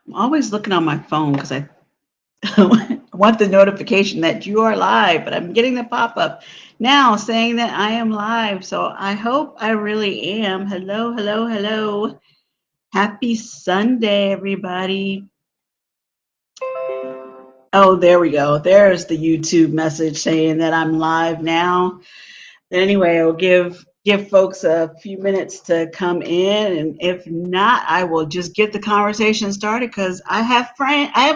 I'm always looking on my phone because I want the notification that you are live, but I'm getting the pop-up now saying that I am live. So I hope I really am. Hello, hello, hello. Happy Sunday, everybody. Oh, there we go. There's the YouTube message saying that I'm live now. Anyway, I'll give folks a few minutes to come in, and if not, I will just get the conversation started because I have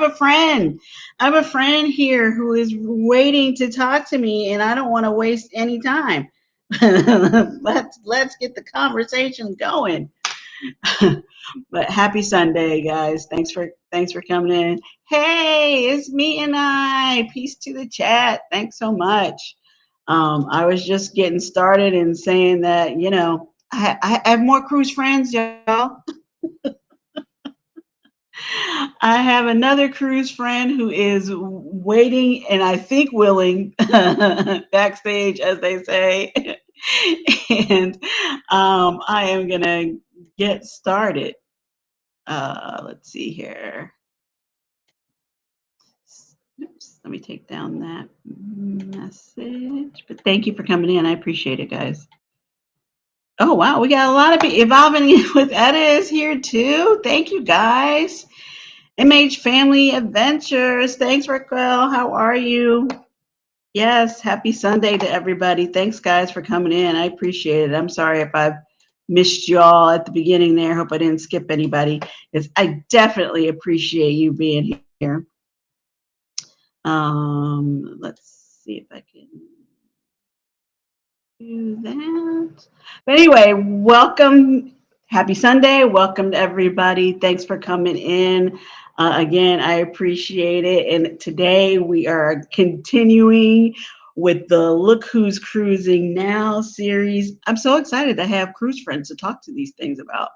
a friend here who is waiting to talk to me, and I don't want to waste any time. Let's get the conversation going. But happy Sunday, guys. Thanks for coming in. Hey, it's me and I. Peace to the chat. Thanks so much. I was just getting started and saying that, I have more cruise friends, y'all. I have another cruise friend who is waiting and I think willing backstage, as they say. And I am going to get started. Let's see here. Oops, let me take down that message. But thank you for coming in. I appreciate it, guys. Oh, wow. We got a lot of people. Evolving with Etta is here too. Thank you, guys. MH Family Adventures. Thanks, Raquel. How are you? Yes. Happy Sunday to everybody. Thanks, guys, for coming in. I appreciate it. I'm sorry if I've missed y'all at the beginning there. Hope I didn't skip anybody. I definitely appreciate you being here. Let's see if I can do that. But anyway, welcome. Happy Sunday. Welcome to everybody. Thanks for coming in. Again, I appreciate it. And today we are continuing with the Look Who's Cruising Now series. I'm so excited to have cruise friends to talk to these things about.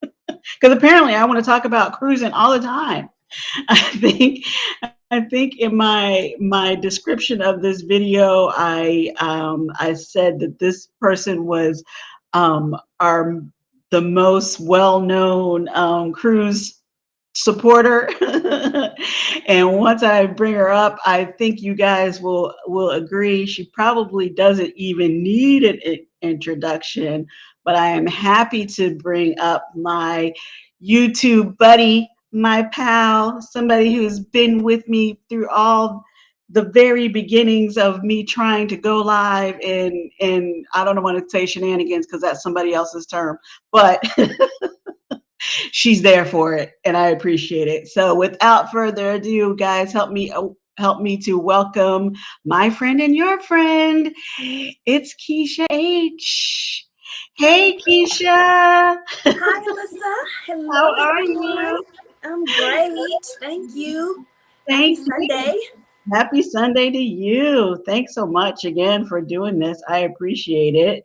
Because apparently I want to talk about cruising all the time. I think in my description of this video, I said that this person was our the most well-known cruise supporter. And once I bring her up, I think you guys will agree she probably doesn't even need an introduction, but I am happy to bring up my YouTube buddy, my pal, somebody who's been with me through all the very beginnings of me trying to go live, and I don't want to say shenanigans because that's somebody else's term, but she's there for it and I appreciate it. So without further ado, guys, help me to welcome my friend and your friend. It's Keshia H. Hey, Keshia. Hi, Alisa. Hello, How are everyone. you? I'm great. Thank you. Happy Thank you. Sunday. Happy Sunday to you. Thanks so much again for doing this. I appreciate it.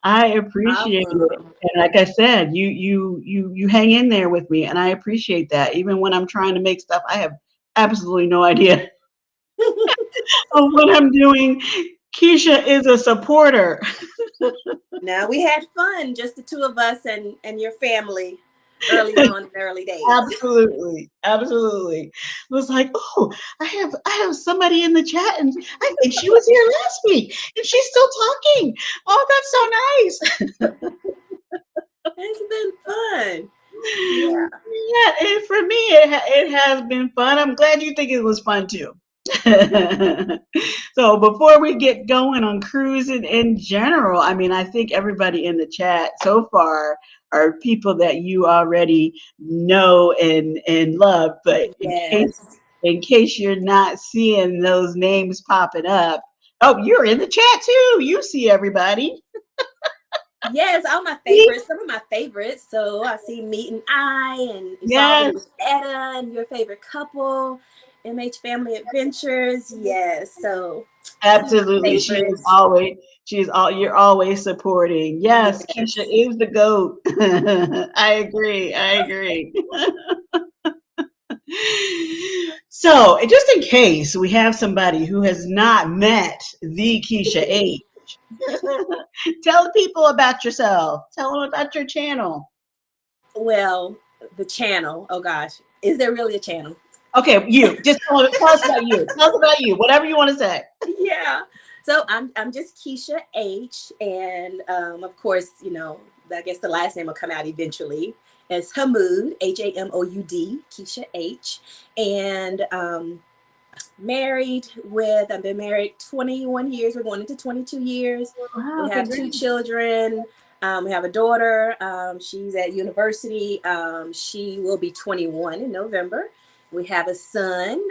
I appreciate it. Problem. And like I said, you hang in there with me and I appreciate that. Even when I'm trying to make stuff, I have absolutely no idea of what I'm doing. Keshia is a supporter. Now, we had fun, just the two of us and your family early on in the early days. Absolutely. Absolutely. It was like, oh, I have somebody in the chat and I think she was here last week and she's still talking. Oh, that's so nice. It's been fun. Yeah. Yeah, and for me, it has been fun. I'm glad you think it was fun too. So before we get going on cruising in general, I mean, I think everybody in the chat so far are people that you already know and love. But Yes. in case you're not seeing those names popping up, oh, you're in the chat too. You see everybody. Yes, all my favorites, some of my favorites. So I see Meet and I and Evolving Yes. with Etta and your favorite couple, MH Family Adventures. Yes. So some of my Absolutely. favorites. You're always supporting. Yes, Keshia Yes. is the GOAT. I agree. I agree. So, just in case we have somebody who has not met the Keshia H, tell the people about yourself. Tell them about your channel. Well, The channel. Oh gosh, is there really a channel? Okay, you just tell us about you. Tell us about you. Whatever you want to say. Yeah. So I'm just Keshia H, and of course, I guess the last name will come out eventually. It's Hamoud, Hamoud, Keshia H, and I've been married 21 years. We're going into 22 years. We Wow, have two congrats. children. We have a daughter. She's at university. She will be 21 in November. We have a son.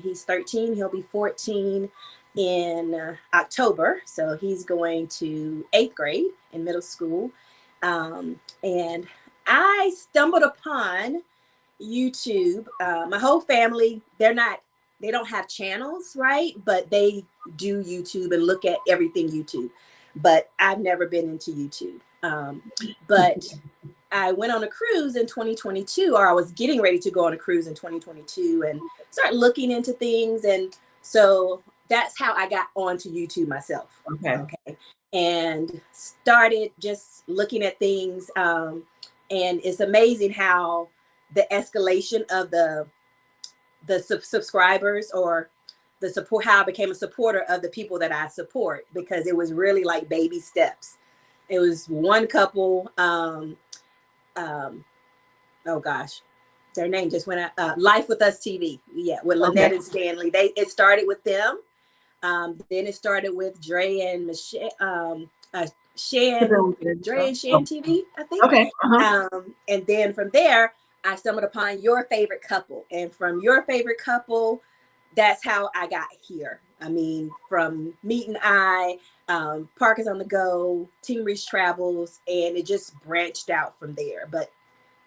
He's 13. He'll be 14 in October. So he's going to eighth grade in middle school. And I stumbled upon YouTube. My whole family, they don't have channels, right? But they do YouTube and look at everything YouTube. But I've never been into YouTube. But I went on a cruise in 2022, or I was getting ready to go on a cruise in 2022 and start looking into things. And so that's how I got onto YouTube myself. Okay. Okay. And started just looking at things. And it's amazing how the escalation of the subscribers, or the support, how I became a supporter of the people that I support, because it was really like baby steps. It was one couple, oh gosh, their name just went out. Life with Us TV, yeah, with Lynette and Stanley. It started with them. Then it started with Dre and Michelle, Dre and Shan TV, I think. Okay. And then from there, I stumbled upon Your Favorite Couple, and from Your Favorite Couple, that's how I got here. I mean, from Meet and I, Parkers on the Go, Team Reach Travels, and it just branched out from there. But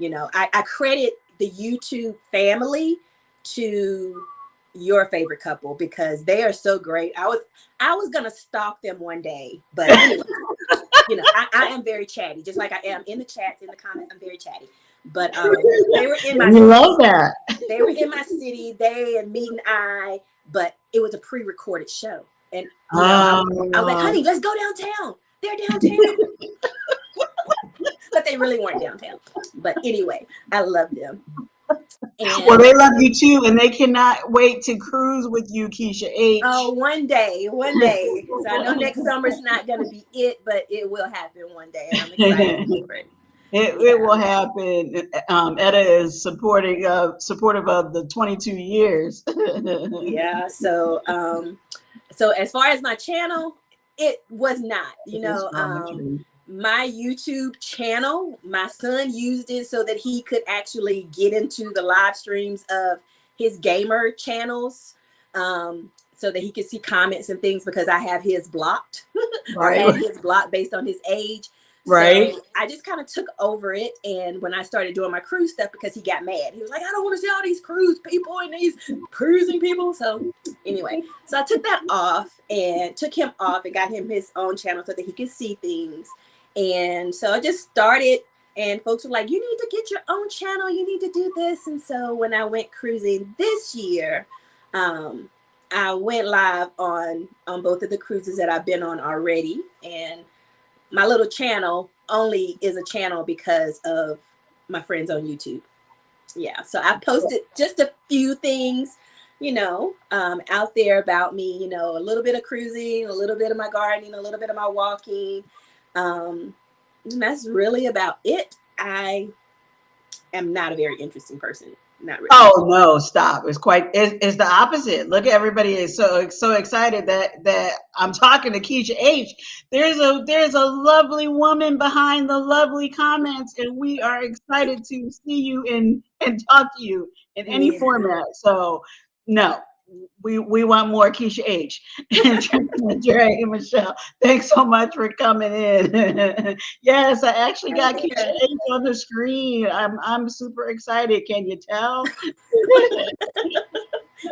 I credit the YouTube family to Your Favorite Couple, because they are so great. I was gonna stalk them one day, but anyway, I am very chatty, just like I am in the chats, in the comments. I'm very chatty. But they were in my city. Love that. They were in my city. They and Meet and I, but it was a pre-recorded show, and I was like, "Honey, let's go downtown. They're downtown." But they really weren't downtown. But anyway, I love them. And, well, they love you too, and they cannot wait to cruise with you, Keshia H. Oh, one day. So I know next summer's not going to be it, but it will happen one day, and I'm excited for it. It will happen. Etta is supportive of the 22 years. Yeah. So as far as my channel, it was not. My YouTube channel, my son used it so that he could actually get into the live streams of his gamer channels, so that he could see comments and things, because I have his blocked, or had his blocked based on his age. Right. So I just kind of took over it. And when I started doing my cruise stuff, because he got mad, he was like, I don't want to see all these cruise people and these cruising people. So anyway, so I took that off and took him off and got him his own channel so that he could see things. And so I just started, and folks were like, you need to get your own channel. You need to do this. And so when I went cruising this year, I went live on both of the cruises that I've been on already. And my little channel only is a channel because of my friends on YouTube. Yeah. So I posted just a few things, out there about me, a little bit of cruising, a little bit of my gardening, a little bit of my walking. And that's really about it. I am not a very interesting person. Not really. Oh no, stop. It's the opposite. Look, everybody is so excited that I'm talking to Keshia H. There's a lovely woman behind the lovely comments, and we are excited to see you and talk to you in any format. So no, we want more Keshia H. and Dre and Michelle. Thanks so much for coming in. Yes, I actually got Keshia H on the screen. I'm super excited. Can you tell?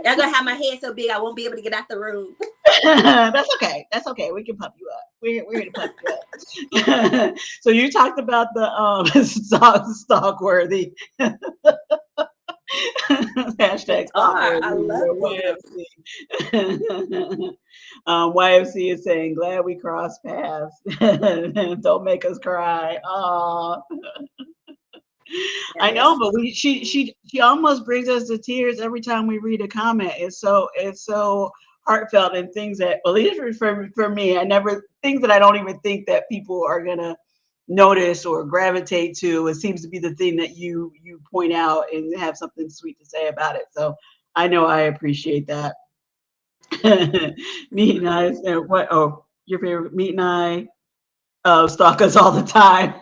I'm gonna have my head so big I won't be able to get out the room. That's okay. That's okay. We can pump you up. We're here to pump you up. So you talked about the stock worthy. Hashtag I love YFC. YFC is saying, glad we crossed paths. Don't make us cry. Aww. I know, Yes. but she almost brings us to tears every time we read a comment. It's so heartfelt and things that, well, at least for me, I never things that I don't even think that people are gonna notice or gravitate to. It seems to be the thing that you point out and have something sweet to say about it. So I know I appreciate that. Meat and I, what? Oh, your favorite meat and I stalk us all the time.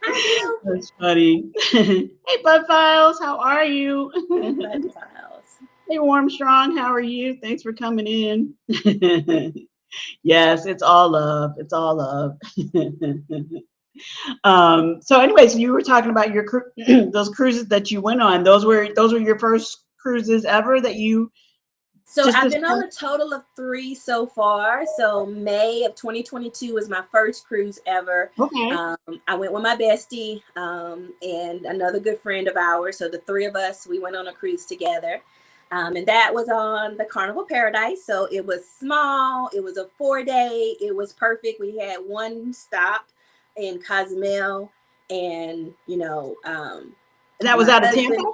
I do. That's funny. Hey, Bud Files, how are you? Hey, Bud Files. Hey, Warm Strong, how are you? Thanks for coming in. Yes, it's all love. It's all love. So, anyways, you were talking about your those cruises that you went on. Those were your first cruises ever that you So just I've this been on past. a total of 3 so far. So May of 2022 was my first cruise ever. Okay. I went with my bestie and another good friend of ours. So the three of us, we went on a cruise together. And that was on the Carnival Paradise. So it was small. It was a 4-day. It was perfect. We had one stop in Cozumel, and And that was my out of Tampa. husband.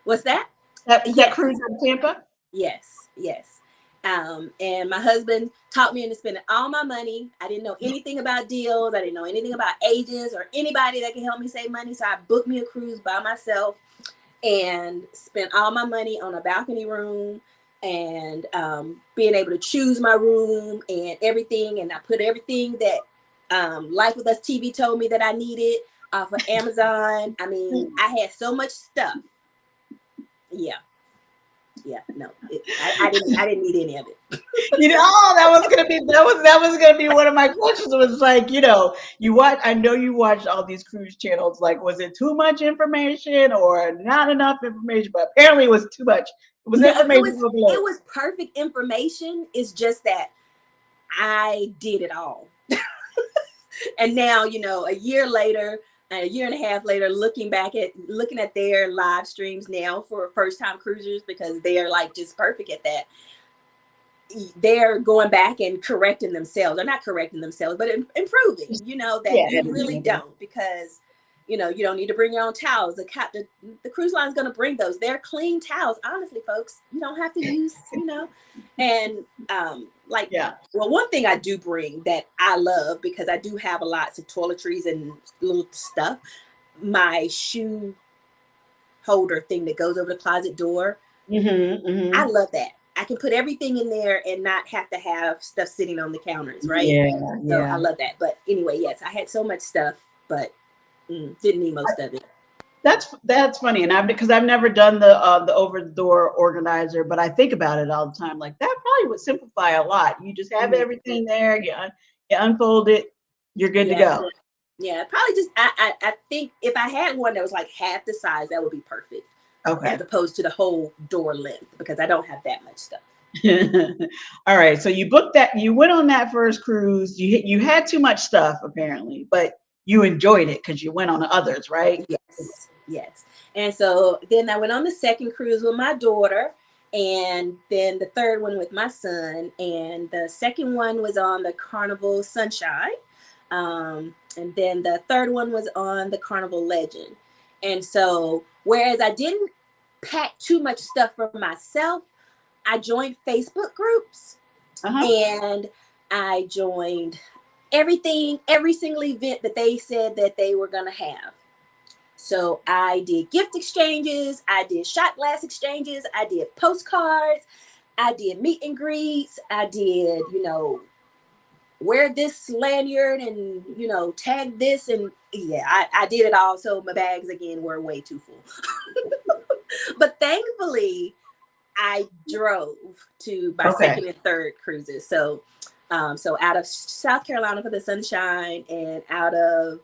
What's that? That Yes. cruise out of Tampa. Yes, yes. And my husband taught me into spending all my money. I didn't know anything about deals. I didn't know anything about agents or anybody that can help me save money. So I booked me a cruise by myself and spent all my money on a balcony room and being able to choose my room and everything. And I put everything that Life with Us TV told me that I needed off of Amazon. I mean, I had so much stuff. Yeah. Yeah, no, I didn't need any of it. That was gonna be one of my questions. Was like, you watch. I know you watched all these cruise channels. Like, was it too much information or not enough information? But apparently, it was too much. It was No, it information was overload. it was perfect information. It's just that I did it all. And now, a year later, a year and a half later, looking at their live streams now for first time cruisers, because they are like just perfect at that. They're going back and correcting themselves. They're not correcting themselves, but improving, that Yeah, you editing really it in. don't, because you don't need to bring your own towels. The cruise line is going to bring those. They're clean towels. Honestly, folks, you don't have to use, and like, Yeah. well, one thing I do bring that I love, because I do have a lots of toiletries and little stuff, my shoe holder thing that goes over the closet door. Mm-hmm. I Mm-hmm. love that. I can put everything in there and not have to have stuff sitting on the counters, right? Yeah. So I Yeah. love that. But anyway, yes, I had so much stuff, but didn't need most of it. That's funny, and because I've never done the over the door organizer, but I think about it all the time. Like that probably would simplify a lot. You just have Mhm. everything there. You unfold it. You're good to Yeah, go. yeah. Probably just I think if I had one that was like half the size, that would be perfect, as Okay. opposed to the whole door length, because I don't have that much stuff. All right. So you booked that. You went on that first cruise. You had too much stuff apparently, but you enjoyed it because you went on others, right? Yes, yes. And so then I went on the second cruise with my daughter, and then the third one with my son. And the second one was on the Carnival Sunshine. And then the third one was on the Carnival Legend. And so, whereas I didn't pack too much stuff for myself, I joined Facebook groups, Uh huh. and I joined every single event that they said that they were going to have. So I did gift exchanges, I did shot glass exchanges, I did postcards, I did meet and greets, I did, wear this lanyard and, tag this. And yeah, I did it all. So my bags again were way too full. But thankfully, I drove to my Okay. second and third cruises. So out of South Carolina for the Sunshine and out of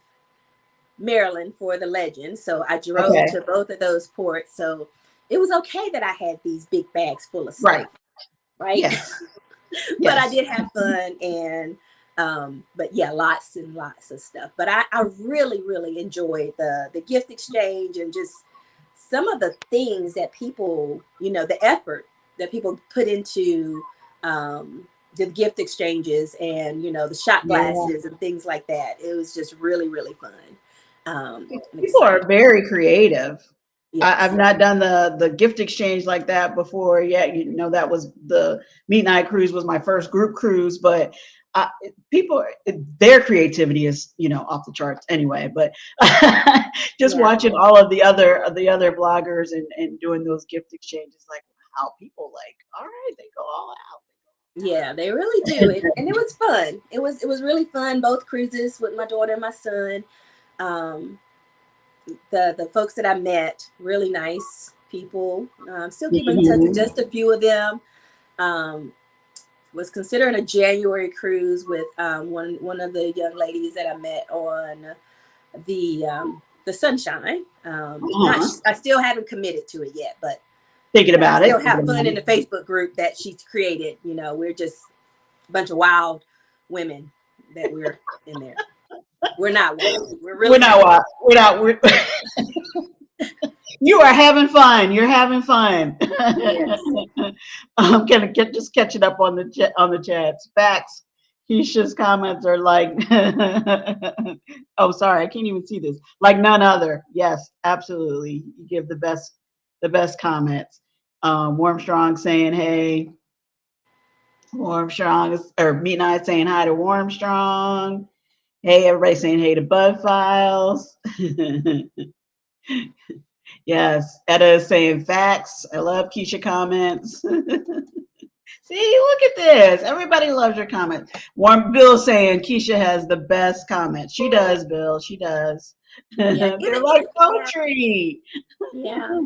Maryland for the Legend. So I drove Okay. to both of those ports. So it was okay that I had these big bags full of Right. stuff, right? Yes. But I Yes. did have fun, and but yeah, lots and lots of stuff. But I really, really enjoyed the gift exchange, and just some of the things that people, the effort that people put into the gift exchanges, and the shot Yeah. glasses and things like that. It was just really, really fun. I'm People are excited. very creative. I've Yes. not done the gift exchange like that before yet. You know, that was the Meet Night cruise was my first group cruise, but uh, people, their creativity is, you know, off the charts anyway. But just Yeah. watching all of the other bloggers and doing those gift exchanges, like how people like, all right, they go all out. Yeah, they really do. And it was fun. It was really fun. Both cruises with my daughter and my son. Um, the folks that I met, really nice people. Still keep in touch with Mhm. just a few of them. Um, was considering a January cruise with one of the young ladies that I met on the Sunshine. Not Uh-huh. I still haven't committed to it yet, but Thinking I about it. still Thinking have fun about in the Facebook group that she's created. We're just a bunch of wild women that we're in there. We're not wild. We're We're really not not. wild. We're not. You are having fun. You're having fun. Yes. I'm gonna just catching up on the chats. Facts. Keisha's comments are like, oh, sorry, I can't even see this. Like none other. Yes, absolutely. You give the best comments. Warm Strong saying, "Hey." Warm Strong or Meet Night saying hi to Warm Strong. Hey, everybody saying hey to Bud Files. Yes, Etta is saying facts. I love Keisha comments. See, look at this. Everybody loves your comments. Warm Bill saying Keisha has the best comments. She does, Bill. She does. Yeah. They're like Yeah. poetry. Yeah.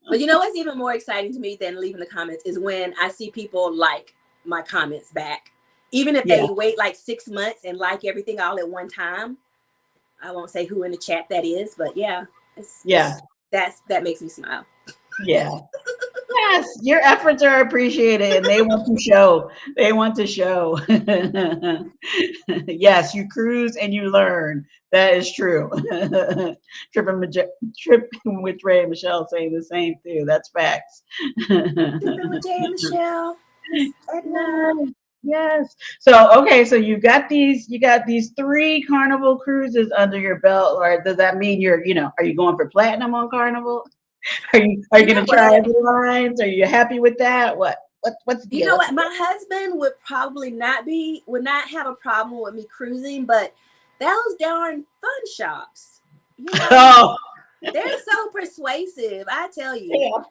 But you know what's even more exciting to me than leaving the comments is when I see people like my comments back. Even if Yeah, they wait like 6 months and like everything all at one time. I won't say who in the chat that is, but yeah, yeah, that makes me smile. yeah. Yes, your efforts are appreciated and they want to show. They want to show. Yes, you cruise and you learn. That is true. Tripping with Ray and Michelle saying the same too. That's facts. Tripping with Jay and Michelle, Miss Edna. Yes, yes. So okay, so you got these three Carnival cruises under your belt, or does that mean are you going for platinum on Carnival? Are you You know gonna try what? other lines? Are you happy with that? What's the You deal? know What's what? the deal? My husband would probably would not have a problem with me cruising, but those darn fun shops, you know, Oh, they're so persuasive. I tell you, yeah,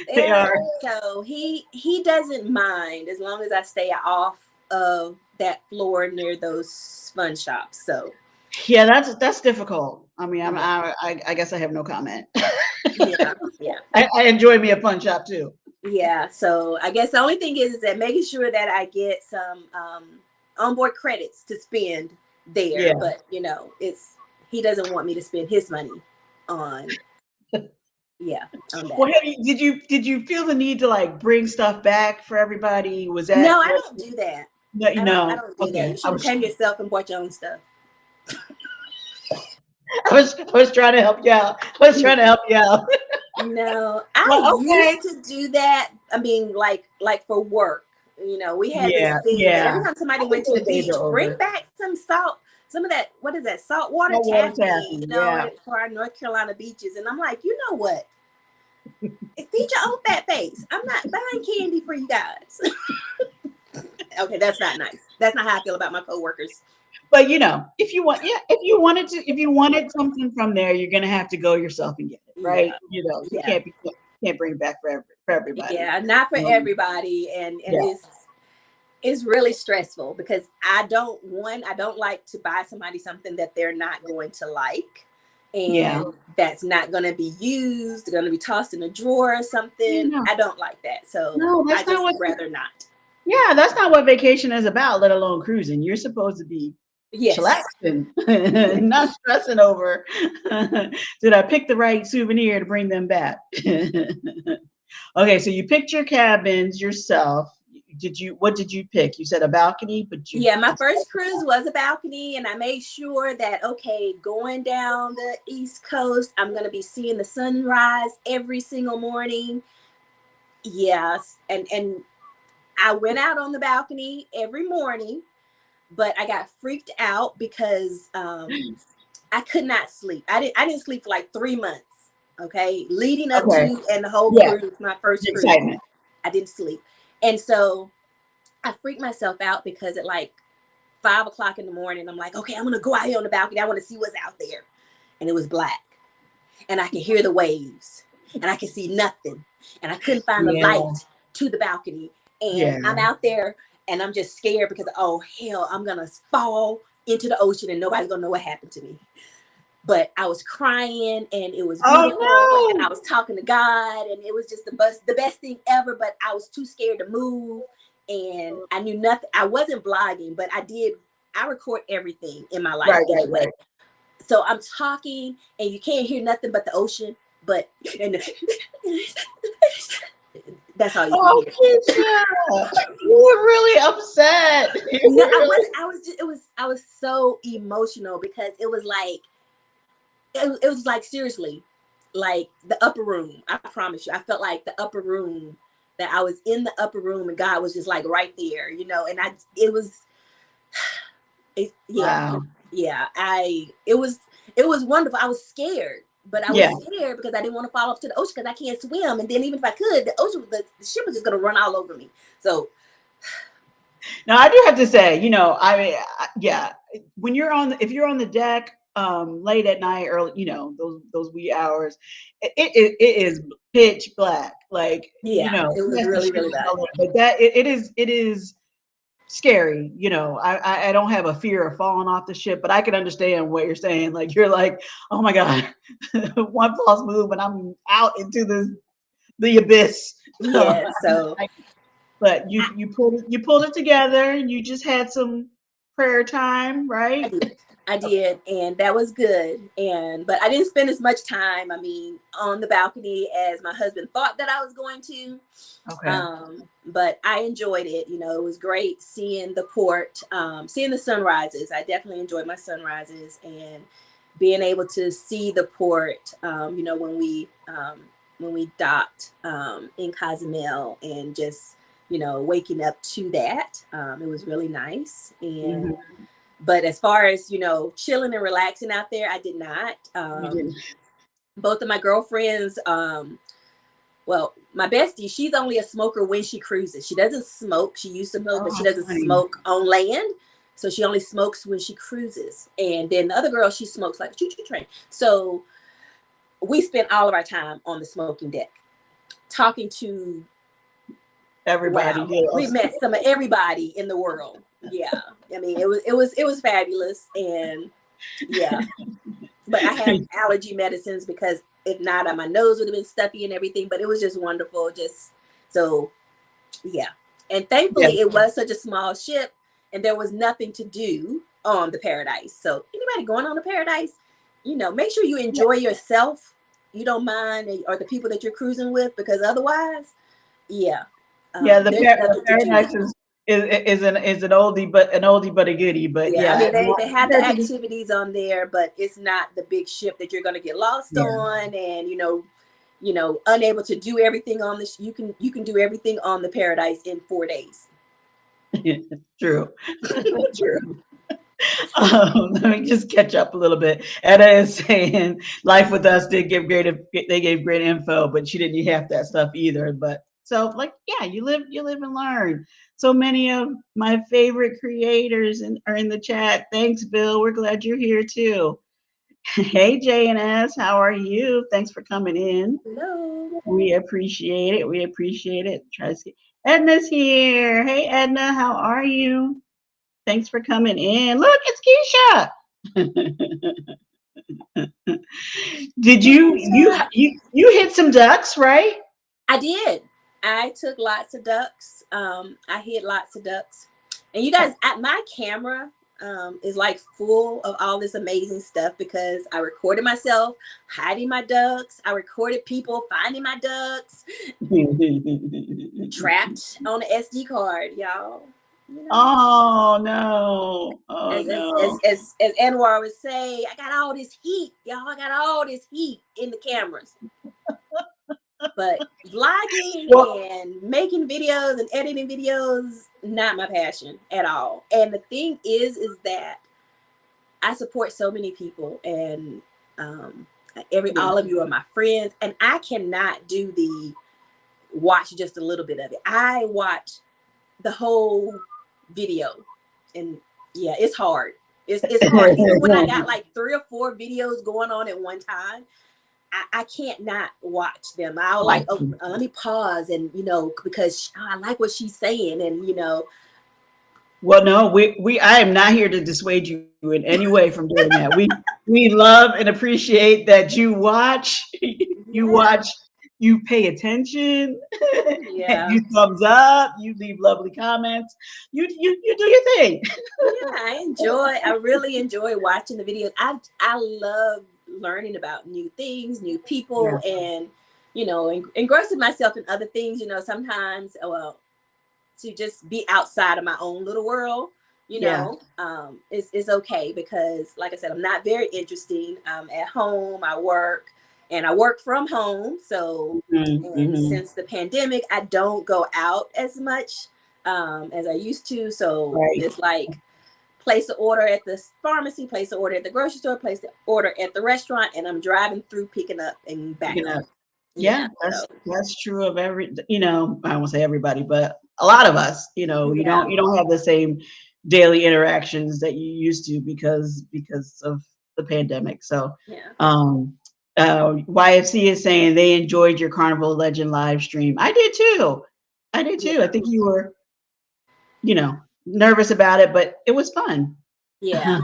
they they're are. so he doesn't mind as long as I stay off of that floor near those fun shops. So Yeah, that's difficult. I mean, yeah, I guess I have no comment. yeah, yeah. I enjoy me a fun shop too. Yeah, so I guess the only thing is that making sure that I get some onboard credits to spend there, Yeah. but it's he doesn't want me to spend his money on yeah on that. Well, did you feel the need to like bring stuff back for everybody? Was that No, I what? don't do that. No, I don't do that. okay. You should have came yourself and bought your own stuff. I was trying to help you out. I was trying to help you out. No, I Well, okay. used to do that. I mean, like for work. We had this Yeah, thing that every yeah. time somebody I think went to the those days beach, are bring over. back some salt, some of that. What is that? Salt water No water taffy. taffy. Yeah. For our North Carolina beaches. And I'm like, you know what? Feed your own fat face. I'm not buying candy for you guys. Okay, that's not nice. That's not how I feel about my coworkers. But if you want, yeah, if you wanted something from there, you're gonna have to go yourself and get it, right? Yeah, You yeah. can't bring it back for everybody. Yeah, not for Um, everybody, and yeah, it's really stressful because I don't like to buy somebody something that they're not going to like, yeah. and that's not going to be used, going to be tossed in a drawer or something. No, I don't like that, so no, I that's not just what. rather not. Yeah, that's not what vacation is about. Let alone cruising. You're supposed to be Yes, chillaxing, yes. not stressing over. Did I pick the right souvenir to bring them back? Okay, so you picked your cabins yourself. What did you pick? You said a balcony, but you Yeah, my first cruise was a balcony, and I made sure that, okay, going down the East Coast, I'm going to be seeing the sunrise every single morning. Yes, and I went out on the balcony every morning, but I got freaked out because I could not sleep. I didn't sleep for like 3 months. Okay, leading up Okay. to and the whole Yeah. cruise, my first The cruise, excitement. I didn't sleep, and so I freaked myself out because at like 5 o'clock in the morning, I'm like, okay, I'm gonna go out here on the balcony. I want to see what's out there, and it was black, and I could hear the waves, and I could see nothing, and I couldn't find a Yeah. light to the balcony, and Yeah. I'm out there, and I'm just scared because oh hell, I'm gonna fall into the ocean, and nobody's gonna know what happened to me. But I was crying and it was beautiful and Oh I was talking to God and it was just the best thing ever, but I was too scared to move and I knew nothing. I wasn't vlogging, but I record everything in my no. life Right. Right. anyway. Right. So I'm talking and you can't hear nothing but the ocean, but and that's all you can Oh, hear. Keisha, you were really upset. You No, were I really. wasn't. I was just. It was. I was so emotional because it was like it was like seriously like the upper room. I promise you, I felt like the upper room, that I was in the upper room and God was just like right there, and I it was yeah, Wow. yeah, it was wonderful. I was scared, but I was Yeah. scared because I didn't want to fall off to the ocean because I can't swim, and then even if I could, the ship was just going to run all over me. So Now I do have to say, I mean, yeah, when you're if you're on the deck, late at night, early, those wee hours, it is pitch black. Like, yeah, it was yes, the really ship really is bad. all over, but that it is scary. I don't have a fear of falling off the ship, but I can understand what you're saying. Like, you're like, oh my god, one false move and I'm out into the abyss. Yeah, so But you pulled it together. You just had some prayer time, I right? did. I did, and that was good. But I didn't spend as much time, I mean, on the balcony as my husband thought that I was going to. Okay. But I enjoyed it. It was great seeing the port, seeing the sunrises. I definitely enjoyed my sunrises and being able to see the port. When we docked in Cozumel and just waking up to that, it was really nice. And Hmm. but as far as chilling and relaxing out there, I did not. You didn't. Both of my girlfriends, well, my bestie, she's only a smoker when she cruises. She doesn't smoke. She used to smoke, but she Oh, doesn't funny. smoke on land. So she only smokes when she cruises. And then the other girl, she smokes like a choo-choo train. So we spent all of our time on the smoking deck, talking to, Everybody wow, we else. met some of everybody in the world. Yeah. I mean, it was fabulous. And yeah, but I have allergy medicines because if not, my nose would have been stuffy and everything. But it was just wonderful. Just so, yeah. And Yeah. thankfully, it was such a small ship, and there was nothing to do on the Paradise. So anybody going on the Paradise, make sure you enjoy yourself. You don't mind, or the people that you're cruising with, because otherwise, yeah, Yeah. The, there's the nothing to do. paradise is an oldie but a goodie. But Yeah, I yeah, mean they have the compared to the, activities on there, but it's not the big ship that you're going to get lost yeah. on, and unable to do everything on this. You can do everything on the Paradise in 4 days. True. True. Let me just catch up a little bit. Edda is saying life with us did give great. They gave great info, but she didn't need half that stuff either. But so, like, yeah, you live and learn. So many of my favorite creators are in the chat. Thanks, Bill. We're glad you're here too. Hey, JNS, how are you? Thanks for coming in. Hello. We We appreciate it. We appreciate it. Try to see. Edna's here. Hey, Edna, how are you? Thanks for coming in. Look, it's Keisha. Did you hit some ducks, right? I did. I took lots of ducks. I hit lots of ducks, and you guys, at my camera is like full of all this amazing stuff because I recorded myself hiding my ducks. I recorded people finding my ducks trapped on an SD card, y'all. You know, Oh no. Oh as as no. as as, as Anwar would say, I got all this heat, y'all. I got all this heat in the cameras. But vlogging Well, and making videos and editing videos, not my passion at all. And the thing is that I support so many people, and Yeah. all of you are my friends, and I cannot do the watch just a little bit of it. I watch the whole video, and yeah, it's hard. It's hard. Even when I got like 3 or 4 videos going on at one time, I can't not watch them. I'll like, oh, let me pause, and because I like what she's saying, and Well, no, I am not here to dissuade you in any way from doing that. We love and appreciate that you watch, you yeah, watch, you pay attention, yeah. you thumbs up, you leave lovely comments, you do your thing. Yeah, I really enjoy watching the videos. I love learning about new things, new people, Yeah, and engrossing myself in other things. Sometimes, well, to just be outside of my own little world, yeah. is okay, because, like I said, I'm not very interesting. At home, I work from home. So, and Mm-hmm. since the pandemic, I don't go out as much as I used to. So Right. it's like, place an order at the pharmacy, place an order at the grocery store, place an order at the restaurant, and I'm driving through, picking up, and back Picking home. up. Yeah. Yeah, So that's true of every, I won't say everybody, but a lot of us, yeah. you don't have the same daily interactions that you used to because of the pandemic. So Yeah. um YFC is saying they enjoyed your Carnival Legend live stream. I did too. I did too. I Yeah. think you were, nervous about it, but it was fun. Yeah.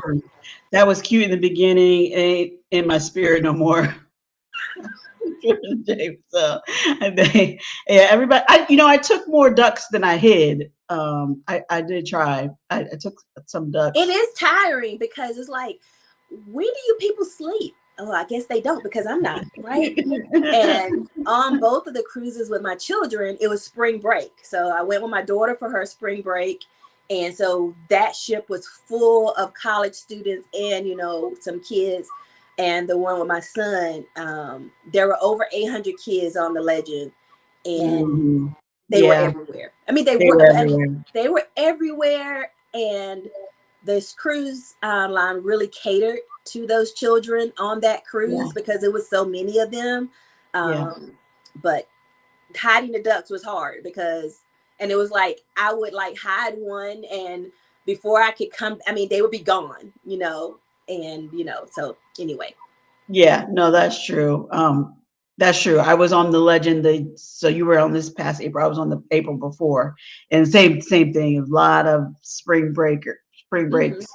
That was cute in the beginning. Ain't in my spirit no more. So and they, yeah, everybody. I took more ducks than I hid. I did try. I took some It ducks. is tiring, because it's like, when do you people sleep? Oh, I guess they don't, because I'm not, right? And on both of the cruises with my children, it was spring break. So I went with my daughter for her spring break. And so that ship was full of college students and, some kids. And the one with my son, there were over 800 kids on the Legend. And Mhm. they were Yeah, everywhere. I mean, they they were, were I mean, everywhere. they were everywhere. And this cruise line really catered to those children on that Yeah, cruise, because it was so many of them. yeah, But hiding the ducks was hard, and it was like, I would like hide one, and before I could come, I mean, they would be gone, and so anyway. yeah. No, that's true. That's true. I was on the Legend. So you were on this past April. I was on the April before, and same thing. A lot of spring Hmm. breaks,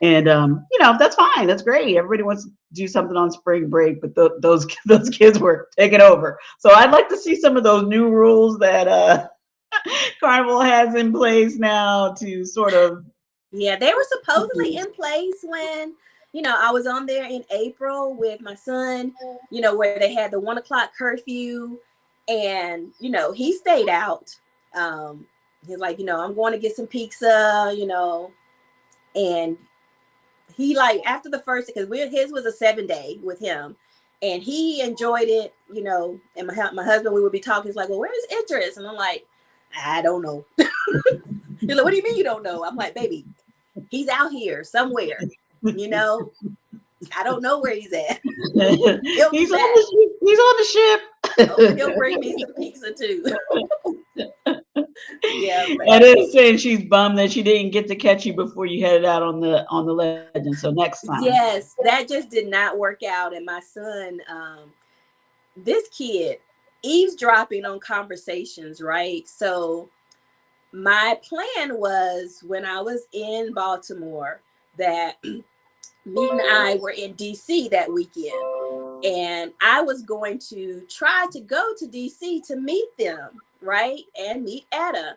and that's fine. That's great. Everybody wants to do something on spring break, but those those kids were taking over. So I'd like to see some of those new rules that Carnival has in place now to sort of. Yeah, they were supposedly in place when, I was on there in April with my son, where they had the 1 o'clock curfew, and, he stayed out. He's like, I'm going to get some pizza, and he, like, after the first, because his was a 7-day with him, and he enjoyed it, and my husband, we would be talking, he's like, well, where's interest? And I'm like, I don't know. He's like, what do you mean you don't know? I'm like, baby, he's out here somewhere, you know. I don't know where he's at. He'll be back. He's on the Hopefully he'll ship. bring me some pizza too. Yeah, but And is saying she's bummed that she didn't get to catch you before you headed out on the Legend. So next time. yes, that just did not work out. And my son, this kid, eavesdropping on conversations, right? So my plan was, when I was in Baltimore, that Meet and I were in DC that weekend. And I was going to try to go to DC to meet them, right? And meet Etta.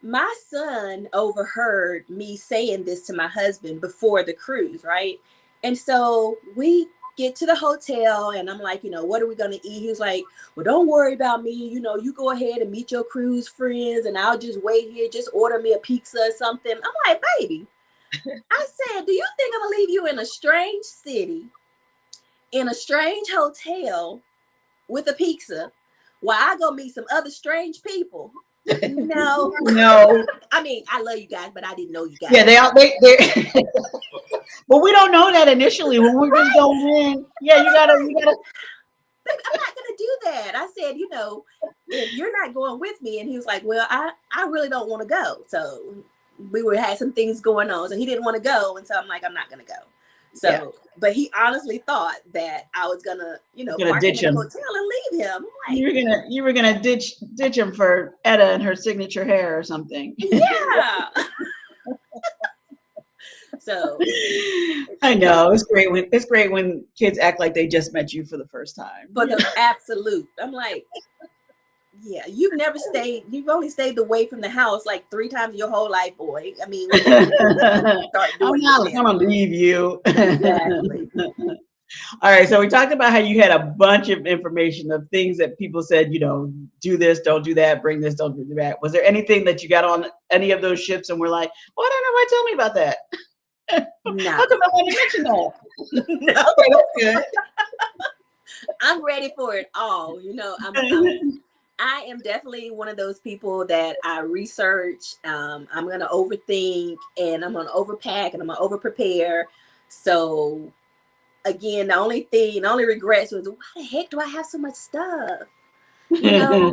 My son overheard me saying this to my husband before the cruise, right? And so we get to the hotel, and I'm like, what are we going to eat? He was like, well, don't worry about me. You go ahead and meet your cruise friends, and I'll just wait here. Just order me a pizza or something. I'm like, baby, I said, do you think I'm going to leave you in a strange city, in a strange hotel with a pizza, while I go meet some other strange people? No. No. I mean, I love you guys, but I didn't know you Yeah, guys. they but we don't know that initially when we're just Right. going in. Yeah, you gotta. I'm not gonna do that. I said, if you're not going with me, and he was like, well, I really don't want to go. So we were had some things going on, so he didn't want to go, and so I'm like, I'm not gonna go. Yeah, So, but he honestly thought that I was gonna, gonna park him ditch in the him. hotel and leave him. I'm like, You were gonna ditch him for Etta and her signature hair or something. yeah. So I know it's great when kids act like they just met you for the first time. for the absolute, I'm like, yeah, you've only stayed away from the house like 3 times your whole life, boy. I mean, we need to start I'm doing this not now. gonna leave you. Exactly. All right, so we talked about how you had a bunch of information of things that people said, do this, don't do that, bring this, don't do that. Was there anything that you got on any of those ships and were like, why don't nobody tell me about that? No. How come nobody mentioned that? No. Okay, that's I'm ready for it all. good. I am definitely one of those people that I research. I'm gonna overthink and I'm gonna overpack and I'm gonna over prepare. So again, the only regrets was, why the heck do I have so much stuff? You know,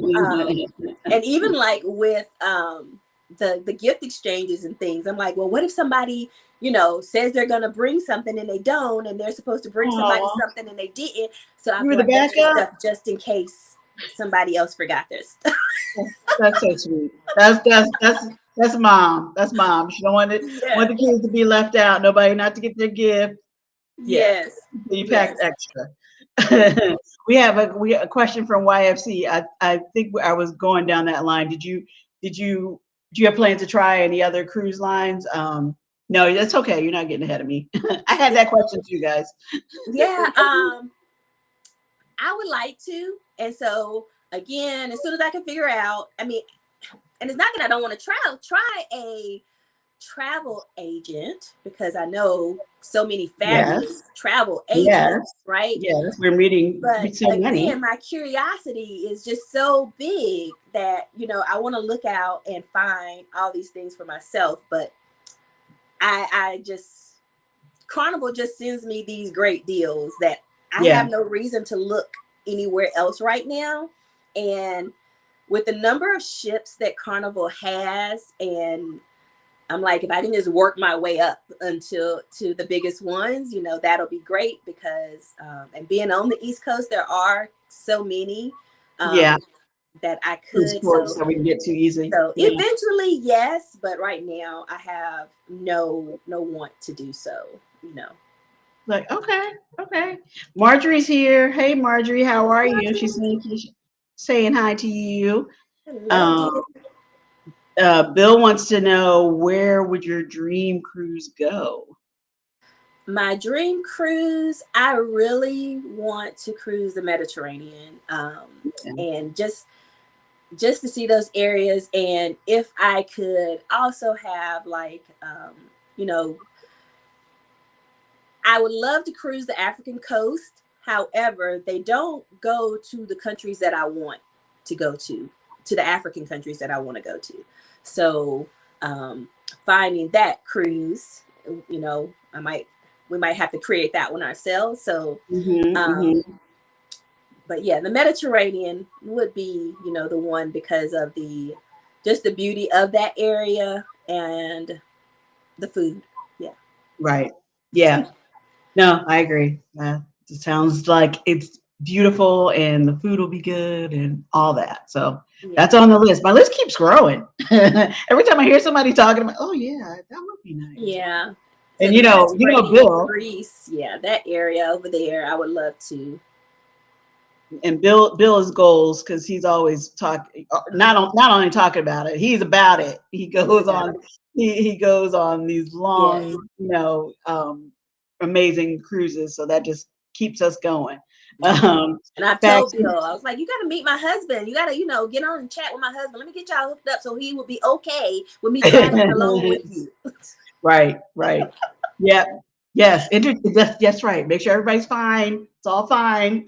and even like with the gift exchanges and things, I'm like, well, what if somebody says they're gonna bring something and they don't, and they're supposed to bring somebody Aw, something and they didn't, so I you were feel the like extra backup. stuff just in case somebody else forgot their stuff. That's so sweet. That's mom. That's mom. She don't want Yeah. the kids to be left out. Nobody not to get their gift. Yeah, Yes. so you packed Yes. extra. We a question from YFC. I think I was going down that line. Did you do you have plans to try any other cruise lines? No, that's okay. You're not getting ahead of me. I had that question too, guys. Yeah. I would like to, and so again, as soon as I can figure out, I mean, and it's not that I don't want to try a travel agent, because I know so many Yes, fabulous travel agents, yes, right? yes. We're meeting But so many. again, my curiosity is just so big that, I want to look out and find all these things for myself. But I just, Carnival just sends me these great deals that I Yeah, have no reason to look anywhere else right now. And with the number of ships that Carnival has, and I'm like, if I can just work my way up until to the biggest ones, that'll be great, because and being on the East Coast, there are so many yeah. um, that I Cruise could. ports So that we can get too easy. so Yeah. eventually, yes, but right now I have no want to do so. You know. Like, okay, okay. Marjorie's here. Hey, Marjorie, how Yes, are you? She's Marjorie. saying hi to you. Hello, Um, dear. Bill wants to know, where would your dream cruise go? My dream cruise, I really want to cruise the Mediterranean, Yeah. and just to see those areas. And if I could also have like, you know, I would love to cruise the African coast. However, they don't go to the countries that I want to go to the African countries that I want to go to. So um, finding that cruise, we might have to create that one ourselves. So Mm-hmm, um, mm-hmm. but yeah, the Mediterranean would be, the one, because of the just the beauty of that area and the food. Yeah. Right. Yeah. No, I agree. It sounds like it's beautiful and the food will be good and all that. So that's Yeah. on the list. My list keeps growing. Every time I hear somebody talking about, oh yeah, that would be nice. Yeah. So And the Mediterranean, Bill, Greece, yeah, that area over there, I would love to. and Bill's goals, because he's always talking, not only talking about it, he's about it. He's about it. He goes on these long, Yes. amazing cruises. So that just keeps us going. Yeah. And I've Back told Bill, I was like, you got to meet my husband. You got to, get on and chat with my husband. Let me get y'all hooked up so he will be okay with me traveling along with you. Right, right. Yeah. Yes. Yes, right. Make sure everybody's fine. It's all fine.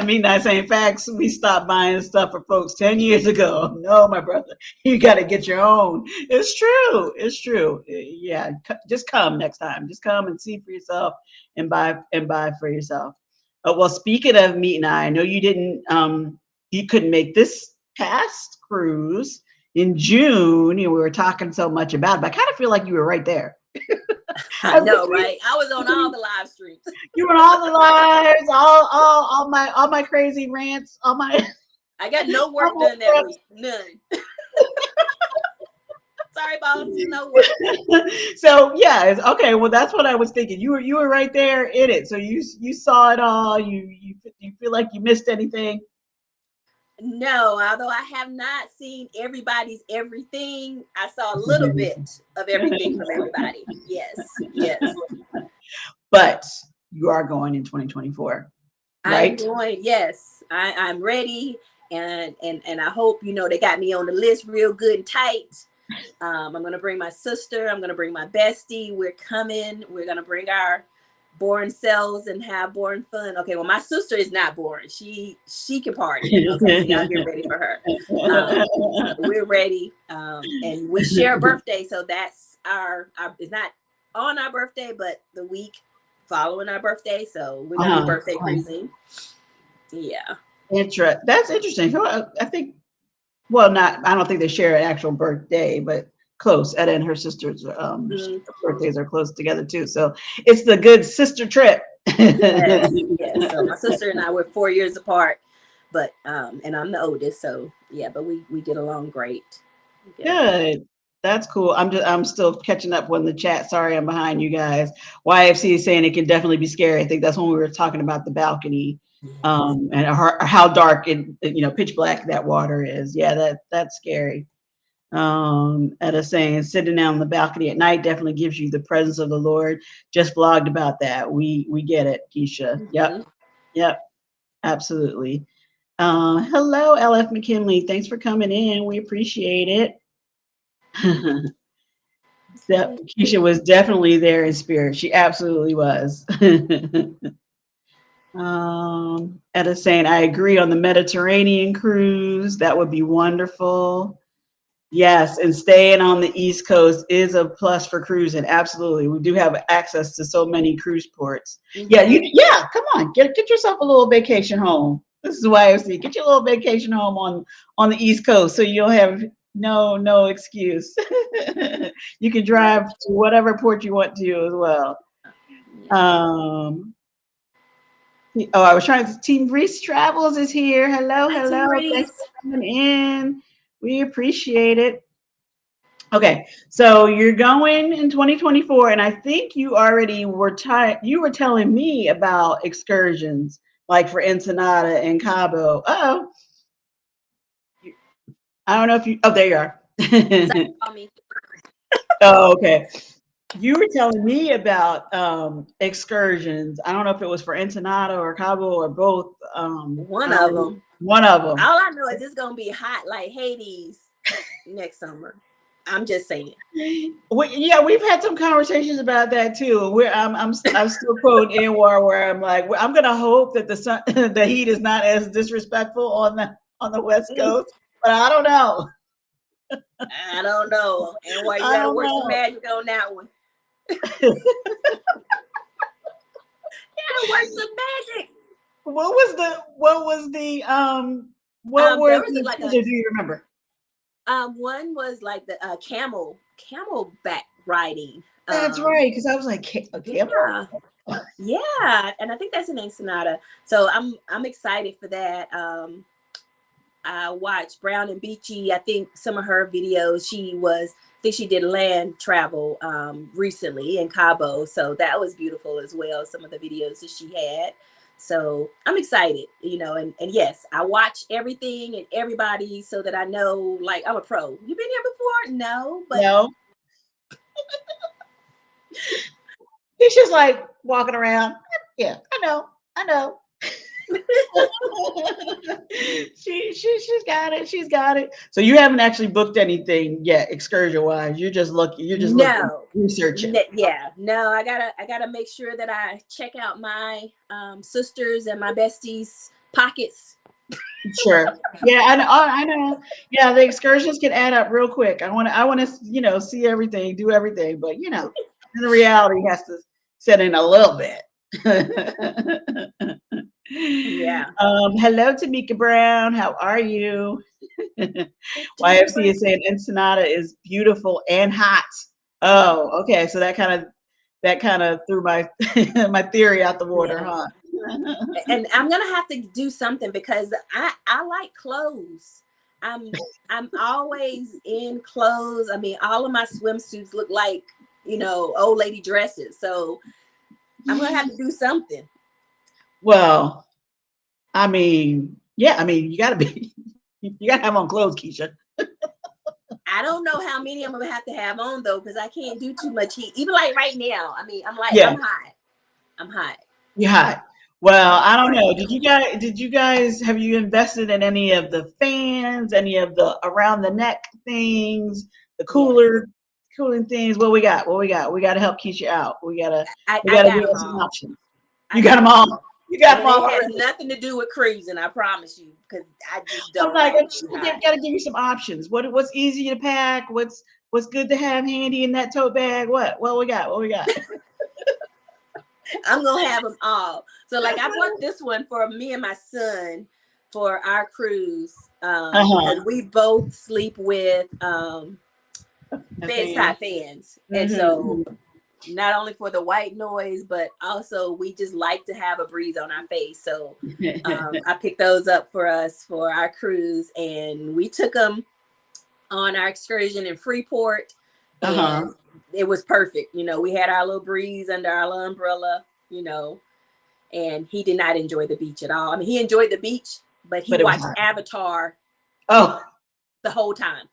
Me not saying facts. We stopped buying stuff for folks 10 years ago. No, my brother, you got to get your own. It's true. It's true. Yeah, just come next time. Just come and see for yourself and buy for yourself. Well, speaking of meet and I know you couldn't make this past cruise in June. We were talking so much about it, but I kind of feel like you were right there. I I was know, like, right? I was on all the live streams. you were all the lives, all my crazy rants, all my I got no all work my done that preps. week. None. Sorry, boss. No work. So yeah, okay. Well, that's what I was thinking. You were right there in it. So you saw it all. You feel like you missed anything? No, although I have not seen everybody's everything, I saw a little bit of everything from everybody. Yes, yes. But you are going in 2024, I'm right? going, yes. I'm ready, and I hope they got me on the list real good and tight. I'm gonna bring my sister, I'm gonna bring my bestie. We're coming, we're gonna bring our boring selves and have boring fun. Okay, well, my sister is not boring. She can party. Okay, so y'all get ready for her. So we're ready. And we share a birthday, so that's our it's not on our birthday, but the week following our birthday. So we're gonna be birthday cruising. Yeah. That's interesting. So I think, well, not, I don't think they share an actual birthday, but close. Etta and her sister's birthdays are close together too. So it's the good sister trip. Yes, yes. So my sister and I were 4 years apart, but and I'm the oldest, so yeah, but we get along great. Good. That's cool. I'm still catching up on the chat. Sorry, I'm behind you guys. YFC is saying it can definitely be scary. I think that's when we were talking about the balcony, Yes. and how dark and pitch black that water is. Yeah, that's scary. Etta saying sitting down on the balcony at night definitely gives you the presence of the Lord. Just blogged about that. We get it, Keisha. Yep, Mm-hmm. yep, absolutely. Hello, LF McKinley. Thanks for coming in. We appreciate it. That Keisha was definitely there in spirit. She absolutely was. Etta saying, I agree on the Mediterranean cruise. That would be wonderful. Yes, and staying on the East Coast is a plus for cruising. Absolutely. We do have access to so many cruise ports. Yeah, Mm-hmm. come on, get yourself a little vacation home. This is why I was saying, get your little vacation home on the East Coast so you'll have no excuse. You can drive to whatever port you want to as well. Yeah. Um, I was trying to, Team Reese Travels is here. Hello, Hi, Team hello. Thanks Reese. for coming in. We appreciate it. Okay, so you're going in 2024, and I think you already you were telling me about excursions, like for Ensenada and Cabo. Oh, I don't know if you. Oh, there you are. Sorry, call me. Oh, okay. You were telling me about excursions. I don't know if it was for Ensenada or Cabo or both. One of them. One of them. All I know is it's gonna be hot like Hades next summer. I'm just saying. Yeah, we've had some conversations about that too. I'm still quoting Anwar where I'm like, well, I'm gonna hope that the sun, the heat is not as disrespectful on the West Mm, Coast, but I don't know. I don't know. And why you I got to don't work some know. magic on that one. Gotta work some magic. What was what were There was the like a do you remember? one was like the camelback riding. That's right, because I was like, a camel? Yeah, yeah, and I think that's in Ensenada. So I'm excited for that. I watched Brown and Beachy. I think some of her videos. I think she did land travel recently in Cabo, so that was beautiful as well. Some of the videos that she had. So I'm excited, and yes, I watch everything and everybody so that I know, like, I'm a pro. You been here before? No, but No. He's just like walking around. Yeah, I know. She's got it. She's got it. So you haven't actually booked anything yet, excursion wise. You're just looking, No. researching. Yeah, no, I gotta make sure that I check out my sisters and my besties' pockets. Sure. Yeah, I know. Yeah, the excursions can add up real quick. I want to, see everything, do everything, but then the reality has to set in a little bit. Yeah. Hello, Tamika Brown. How are you? Tamika YFC Brown. is saying Ensenada is beautiful and hot. Oh, okay. So that kind of threw my my theory out the water, Yeah. huh? And I'm gonna have to do something because I like clothes. I'm always in clothes. I mean, all of my swimsuits look like, old lady dresses. So I'm gonna have to do something. Well, I mean, yeah, I mean, you gotta have on clothes, Keisha. I don't know how many I'm gonna have to have on though, because I can't do too much heat. Even like right now, I mean, Yeah, I'm hot. I'm hot. you're hot. Well, I'm I hot don't right know. now. Did you guys, have you invested in any of the fans, any of the around the neck things, the Yes, cooling things? What we got? What we got? We got to help Keisha out. We I gotta got give them us some all. options. I You got got them them all. all, You got them and all it has already. nothing to do with cruising. I promise you, because I just I'm don't like, like to be hot. gotta give you some options. What's easy to pack? What's good to have handy in that tote bag? What we got? What we got? I'm gonna have them all. So like I bought this one for me and my son for our cruise, Uh-huh. because we both sleep with A fan. bedside fans, and so Mm-hmm. not only for the white noise, but also we just like to have a breeze on our face. So I picked those up for us for our cruise, and we took them on our excursion in Freeport, Uh-huh. and it was perfect. We had our little breeze under our little umbrella, and he did not enjoy the beach at all. I mean, he enjoyed the beach, but he But it was watched hot. Avatar Oh, the whole time.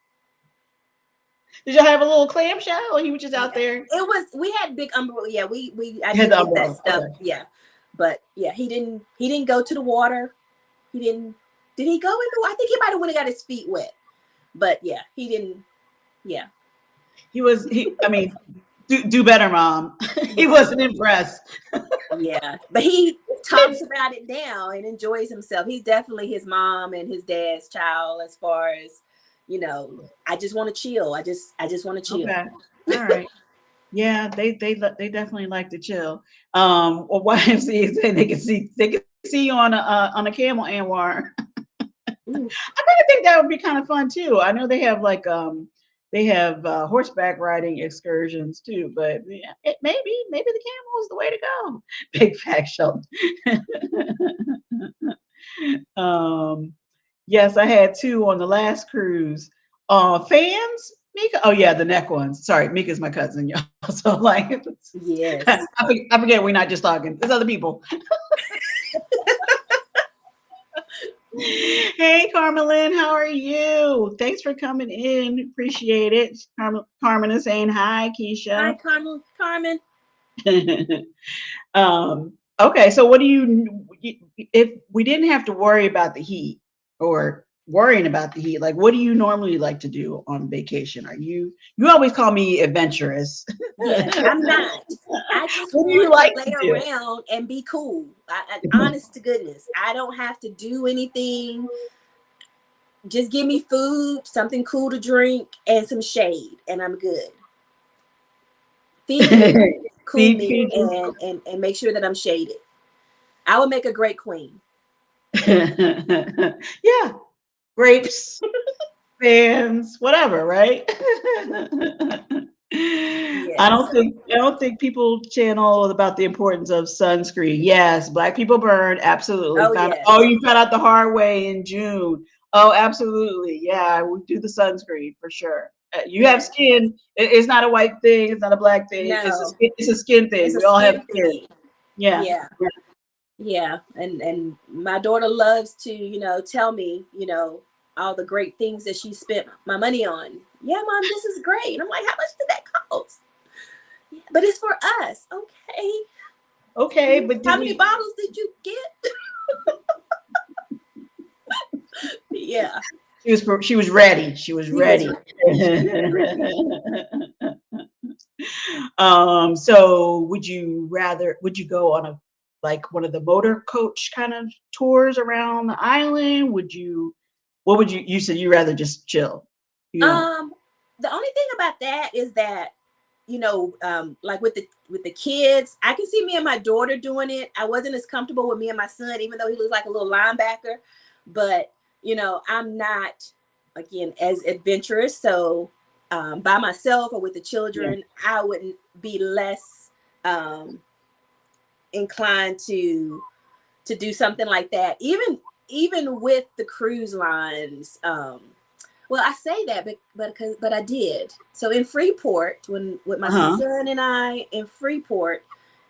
did y'all have a little clamshell or he was just out Yeah, there? we had big umbrella. Yeah, we I He had did the get that umbrella. stuff. Okay. Yeah, but yeah, he didn't go to the water. He didn't. Did he go in the water? I think he might have went and got his feet wet. But yeah, he didn't. Yeah, I mean, do better, mom. He yeah, wasn't impressed. yeah. But he talks about it now and enjoys himself. He's definitely his mom and his dad's child as far as, I just want to chill. I just want to chill. Okay. All right. Yeah, they definitely like to chill. Or YMCA is saying they can see you on a camel, Anwar. Ooh, I kind of think that would be kind of fun too. I know they have horseback riding excursions too, but yeah, maybe the camel is the way to go. Big fact, Sheldon. um, yes, I had two on the last cruise. Fans, Mika. Oh yeah, the neck ones. Sorry, Mika's my cousin, y'all. So like, yes. I forget we're not just talking. There's other people. Hey, Carmelyn, how are you? Thanks for coming in. Appreciate it. Carmen is saying hi, Hi, Keisha. Carmen. Okay, so what do if we didn't have to worry about the heat or worrying about the heat, like what do you normally like to do on vacation? You always call me adventurous. Yes, I'm not. I just What do you want to like lay to do? around and be cool. Honest to goodness, I don't have to do anything. Just give me food, something cool to drink, and some shade, and I'm good. Feed me, cool me, Feed you. and make sure that I'm shaded. I would make a great queen. Yeah, grapes, fans, whatever, right? Yes. I don't think people channel about the importance of sunscreen. Yes, black people burn, absolutely. Oh Oh, yes. you found out the hard way in June. Oh, absolutely. Yeah, we do the sunscreen for sure. You have Yes. skin. It's not a white thing. It's not a black thing. No, It's a skin thing. it's a We all have skin skin. thing. Yeah. Yeah. Yeah, and my daughter loves to, tell me, all the great things that she spent my money on. Yeah, mom, this is great. And I'm like, how much did that cost? Yeah, but it's for us. Okay. Okay, but How many bottles did you get? Yeah. She was ready. She was He was ready. ready. She was ready. So would you go on a like one of the motor coach kind of tours around the island? What would you said you rather just chill? You don't. Um, the only thing about that is that, like with the kids, I can see me and my daughter doing it. I wasn't as comfortable with me and my son, even though he looks like a little linebacker. But I'm not, again, as adventurous. So by myself or with the Yeah. children, I wouldn't be less um, inclined to do something like that. Even with the cruise lines. Well, I say that, but I did. So in Freeport, when with my Uh-huh. son and I in Freeport,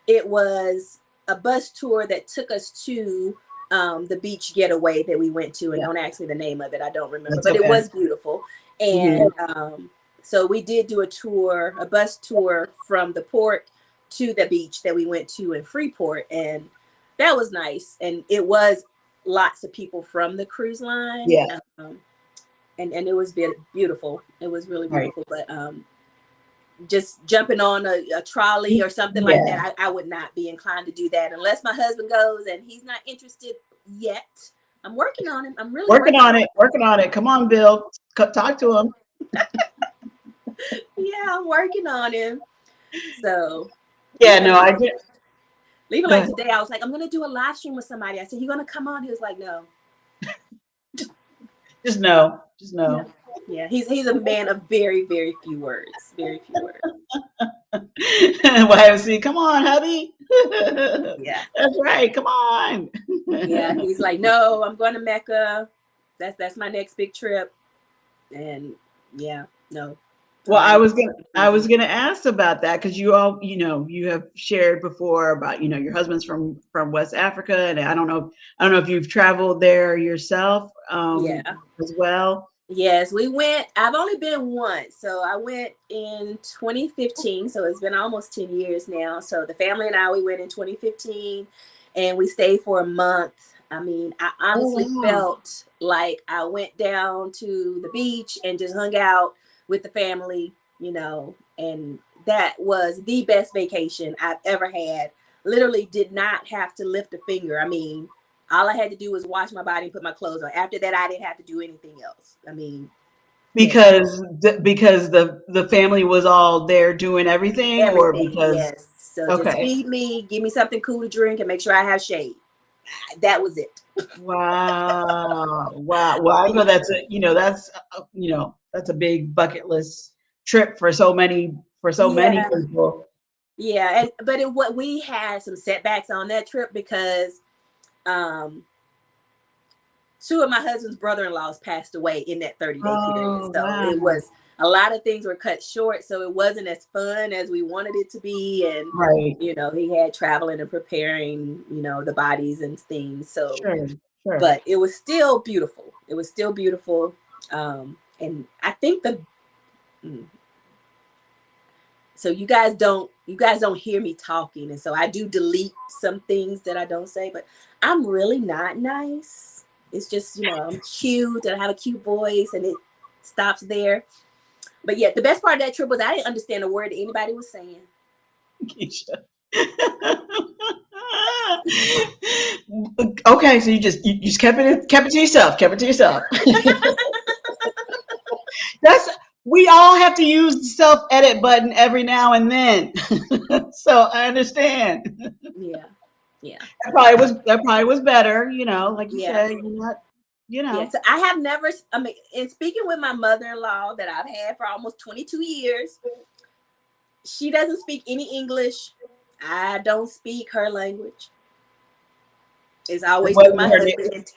it was a bus tour that took us to the beach getaway that we went to. And Yeah. don't ask me the name of it; I don't remember. That's But it okay. was beautiful, Hmm. and so we did do a bus tour from the port to the beach that we went to in Freeport, and that was nice. And it was lots of people from the cruise line. Yeah. And it was beautiful. It was really Right. beautiful. But just jumping on a trolley or something like Yeah. that, I would not be inclined to do that unless my husband goes, and he's not interested yet. I'm working on him. I'm really Working working on on it. Working on it. Come on, Bill. Talk to him. him. Yeah, I'm working on him. So Yeah. even No, like I did. even Go like ahead. today, I was like, I'm gonna do a live stream with somebody. I said, you gonna come on? He was like, no. Just know. Just Yeah. know. Yeah. He's a man of very, very few words. Very few words. YFC, come on, hubby. Yeah. That's right. Come on. Yeah. He's like, no, I'm going to Mecca. That's my next big trip. And yeah, no, Well, I'm not interested in I cruising. was gonna ask about that because you all, you have shared before about, your husband's from West Africa, and I don't know if you've traveled there yourself, Yeah. as well. Yes, we went. I've only been once. So I went in 2015. So it's been almost 10 years now. So the family and I, we went in 2015 and we stayed for a month. I mean, I Oh honestly wow. felt like I went down to the beach and just hung out with the family, and that was the best vacation I've ever had. Literally did not have to lift a finger. I mean, all I had to do was wash my body and put my clothes on. After that, I didn't have to do anything else. I mean, yes, Because the family was all there doing everything, or everything. because Yes. So just okay. feed me, give me something cool to drink, and make sure I have shade. That was it. Wow. Wow. Well, I know Yeah. that's a big bucket list trip for so many Yeah. people. Yeah. And but what we had some setbacks on that trip because um two of my husband's brother-in-laws passed away in that 30-day period. Oh, So wow. it was a lot of things were cut short. So it wasn't as fun as we wanted it to be. And, Right. he had traveling and preparing, the bodies and things. So, Sure. Sure. but it was still beautiful. It was still beautiful. And I think mm, so you guys don't hear me talking. And so I do delete some things that I don't say, but I'm really not nice. It's just, I'm cute and I have a cute voice and it stops there. But yeah, the best part of that trip was I didn't understand a word that anybody was saying. Keisha. Okay, so you just kept it to yourself, kept it to yourself. That's We all have to use the self edit button every now and then. So I understand. Yeah. Yeah. That probably was better, like you Yeah. said, you're not, you Yeah. know. So I have never, I mean, in speaking with my mother-in-law that I've had for almost 22 years, she doesn't speak any English. I don't speak her language. It's always What through my was her na- husband.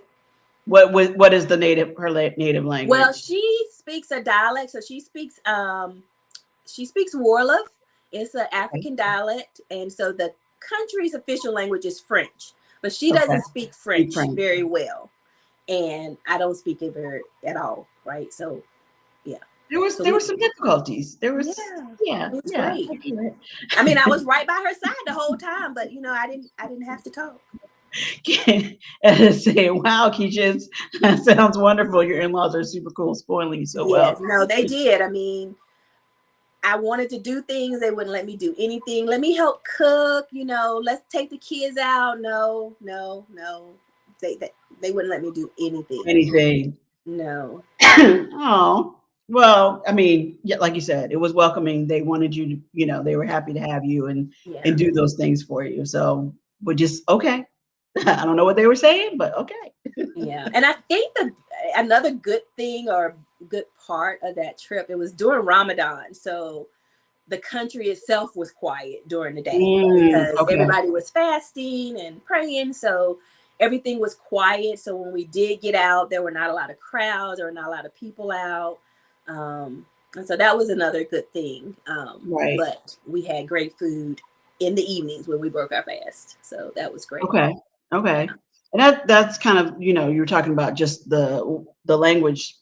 what is native Well, language? she speaks a dialect, so she speaks Wolof. It's an Okay. African dialect, and so the country's official language is French, but she Okay. doesn't speak Speak French French. very well, and I don't speak it very at all, right? So yeah, so There we were some difficulties. yeah, Yeah, it was yeah, great. I get it. I mean, I was right by her side the whole time, but I didn't have to talk. and say, wow, Keisha, sounds wonderful. Your in-laws are super cool, spoiling you so Yes, well. no, they did. I mean, I wanted to do things. They wouldn't let me do anything. Let me help cook, let's take the kids out. No, no, no. They wouldn't let me do anything. Anything. No. Oh, well, I mean, yeah, like you said, it was welcoming. They wanted you to, they were happy to have you and Yeah. do those things for you. So we're just okay. I don't know what they were saying, but okay. Yeah. And I think another good thing or good part of that trip, it was during Ramadan. So the country itself was quiet during the day because Okay. everybody was fasting and praying. So everything was quiet. So when we did get out, there were not a lot of crowds, there were not a lot of people out. And so that was another good thing. Right. But we had great food in the evenings when we broke our fast. So that was great. Okay. Yeah. Okay. And that's kind of, you were talking about just the language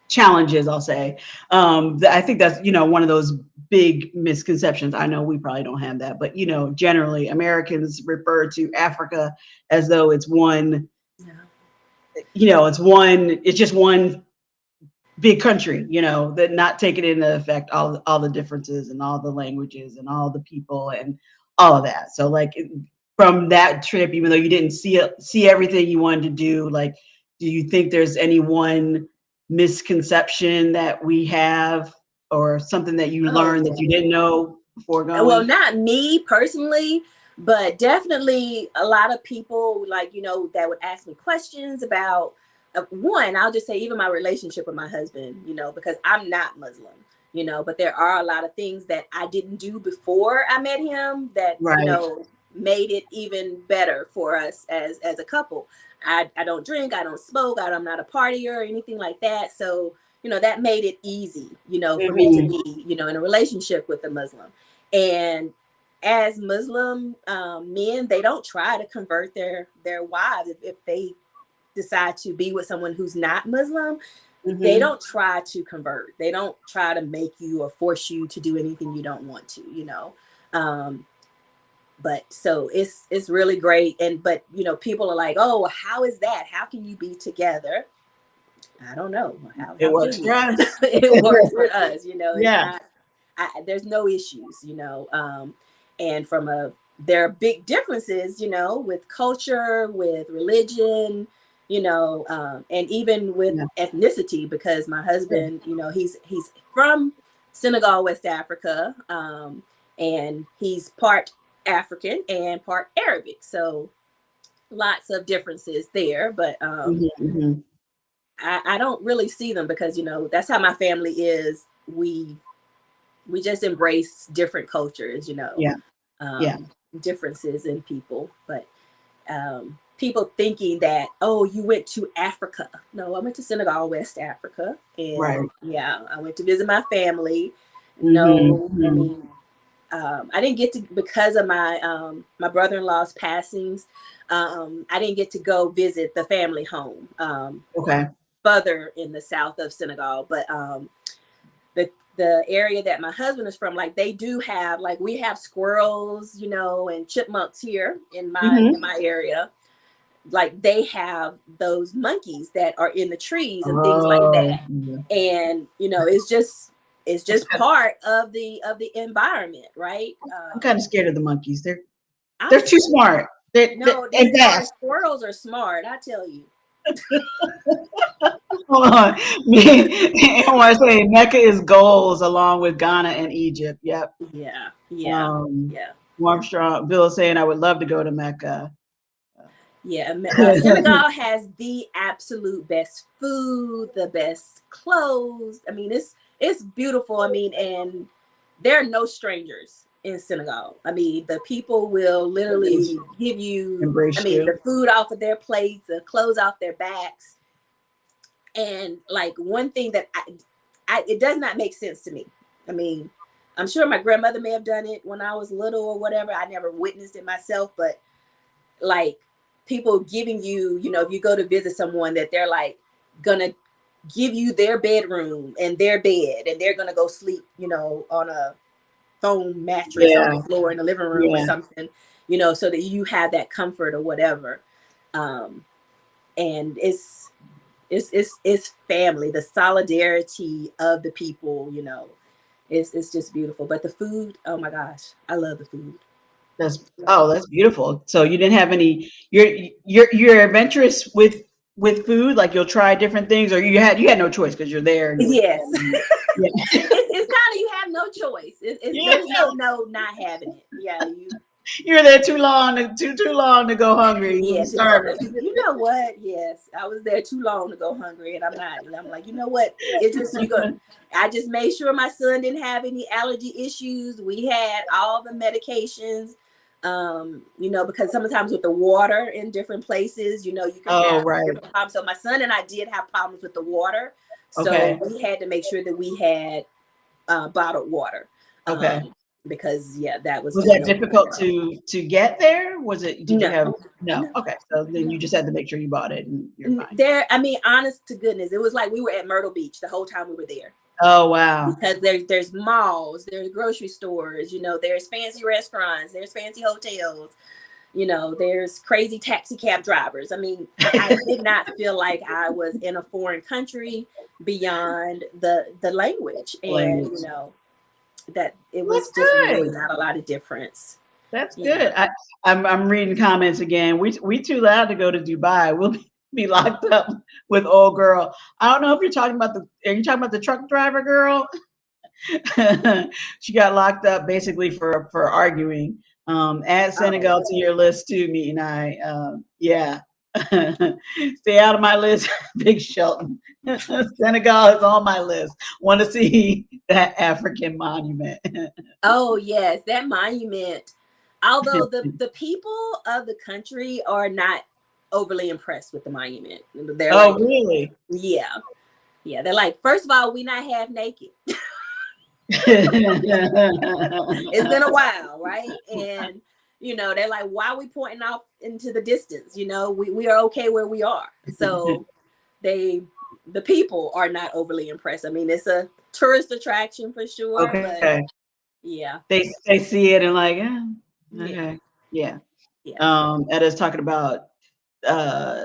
challenges, I'll say. I think that's, one of those big misconceptions. I know we probably don't have that, but generally Americans refer to Africa as though it's one, Yeah. it's just one big country, that not taking into effect all the differences and all the languages and all the people and all of that. So like from that trip, even though you didn't see everything you wanted to do, like, do you think there's any one misconception that we have or something that you Oh, learned that you didn't know before well, going? not me personally, but definitely a lot of people like, that would ask me questions about one, I'll just say even my relationship with my husband, because I'm not Muslim, but there are a lot of things that I didn't do before I met him that, Right. made it even better for us as a couple. I don't drink, I don't smoke, I'm not a partier or anything like that. So, that made it easy, for me to Hmm. be, in a relationship with a Muslim. And as Muslim men, they don't try to convert their wives if they decide to be with someone who's not Muslim. They Hmm. don't try to convert. They don't try to make you or force you to do anything you don't want to. Um, but so it's really great. But people are like, oh, how is that? How can you be together? I don't know. It How works can for you? us. It works for us. It's Yeah. not. There's no issues. And there are big differences. With culture, with religion. And even with Yeah. ethnicity, because my husband, he's from Senegal, West Africa, and he's part African and part Arabic. So lots of differences there, but Hmm. Hmm. I don't really see them because that's how my family is. We just embrace different cultures, Yeah. Yeah. differences in people. But people thinking that, oh, you went to Africa. No, I went to Senegal, West Africa, Right. and yeah, I went to visit my family. No, I Hmm. mean, I didn't get to, because of my brother-in-law's passings. I didn't get to go visit the family home. Okay. Further in the south of Senegal, but the area that my husband is from, like they do have, like we have squirrels, and chipmunks here in my Hmm. in my area. Like they have those monkeys that are in the trees and things like Oh, that, yeah. and it's I'm just part of the environment, right? kind of scared of the monkeys. I'm They're too smart. No, And our fast. squirrels are smart, I tell you. Hold on. I want to say Mecca is goals along with Ghana and Egypt. Yep. Yeah, yeah, Um, yeah. Armstrong, Bill is saying I would love to go to Mecca. Yeah, Senegal has the absolute best food, the best clothes. I mean, it's beautiful. I mean, and there are no strangers in Senegal. I mean, the people will literally give you, I Embrace mean, you. the food off of their plates, the clothes off their backs. And like one thing that it does not make sense to me. I mean, I'm sure my grandmother may have done it when I was little or whatever. I never witnessed it myself, but like people giving you, if you go to visit someone, that they're like gonna give you their bedroom and their bed, and they're gonna go sleep, on foam mattress on Yeah. the floor in the living room or Yeah. something, so that you have that comfort or whatever. And it's family, the solidarity of the people, it's just beautiful. But the food, oh my gosh, I love the food. That's beautiful. So you didn't have any. You're adventurous with food. Like you'll try different things, or you had no choice because you're there and you're with Yes. family. Yeah. It's kind of, you have no choice. Yeah. There's no not having it. Yeah, You're there too long to go hungry. You yeah, to go. starve. You know what? Yes, I was there too long to go hungry, and I'm not. And I'm like, you know what? It just you go. I just made sure my son didn't have any allergy issues. We had all the medications. Because sometimes with the water in different places, you can Oh, have right. different problems. So my son and I did have problems with the water, so Okay. we had to make sure that we had bottled water. Okay. Because yeah, that was Was just that no difficult bueno. to get there? Was it? Did you No, have no? no, Okay. So then no. you just had to make sure you bought it, and you're fine. There, I mean, honest to goodness, it was like we were at Myrtle Beach the whole time we were there. Oh, wow. Because there's malls, there's grocery stores, there's fancy restaurants, there's fancy hotels, there's crazy taxi cab drivers. I mean, I did not feel like I was in a foreign country beyond the language, and Language. that it That's was just really good. not a lot of difference. That's Yeah. good. I'm reading comments again. We too loud to go to Dubai. We'll be locked up with old girl. I don't know if you're talking about are you talking about the truck driver girl? She got locked up basically for arguing. Add Oh, Senegal to your list too, me and I. Yeah. Stay out of my list, Big Shelton. Senegal is on my list. Want to see that African monument. oh yes, that monument. Although the people of the country are not overly impressed with the monument. They're Oh, like, really? yeah, yeah. They're like, first of all, we not half naked. It's been a while, right? And they're like, why are we pointing off into the distance? We are okay where we are. So the people are not overly impressed. I mean, it's a tourist attraction for sure, but Okay. yeah, They see it and like, yeah, okay. Yeah. yeah. Eda's talking about uh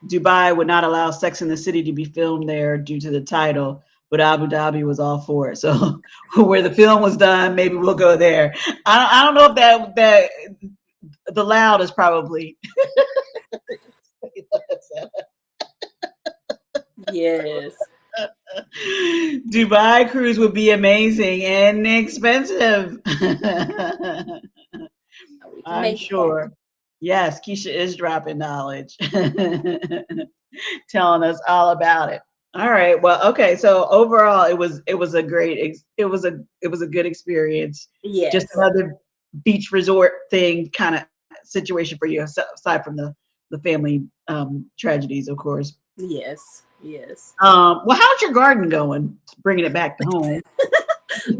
Dubai would not allow Sex in the City to be filmed there due to the title, but Abu Dhabi was all for it. So where the film was done, maybe we'll go there. I don't know if that the loud is probably Yes. Dubai cruise would be amazing and expensive. We can I'm make it happen. sure. Yes, Keisha is dropping knowledge, telling us all about it. All right. Well, okay. So overall, it was a it was a good experience. Just Yes. another beach resort thing kind of situation for you, aside from the family tragedies, of course. Yes. Yes. Well, how's your garden going? Bringing it back to home.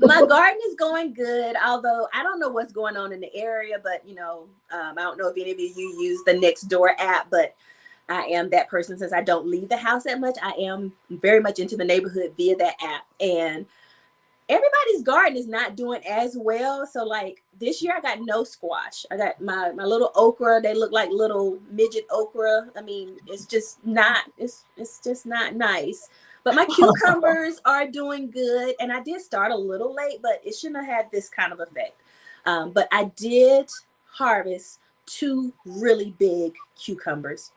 My garden is going good, although I don't know what's going on in the area, but I don't know if any of you use the Nextdoor app, but I am that person. Since I don't leave the house that much, I am very much into the neighborhood via that app. And everybody's garden is not doing as well. So like this year I got no squash. I got my little okra. They look like little midget okra. I mean, it's just not, it's just not nice. But my cucumbers are doing good. And I did start a little late, but it shouldn't have had this kind of effect. But I did harvest 2 really big cucumbers.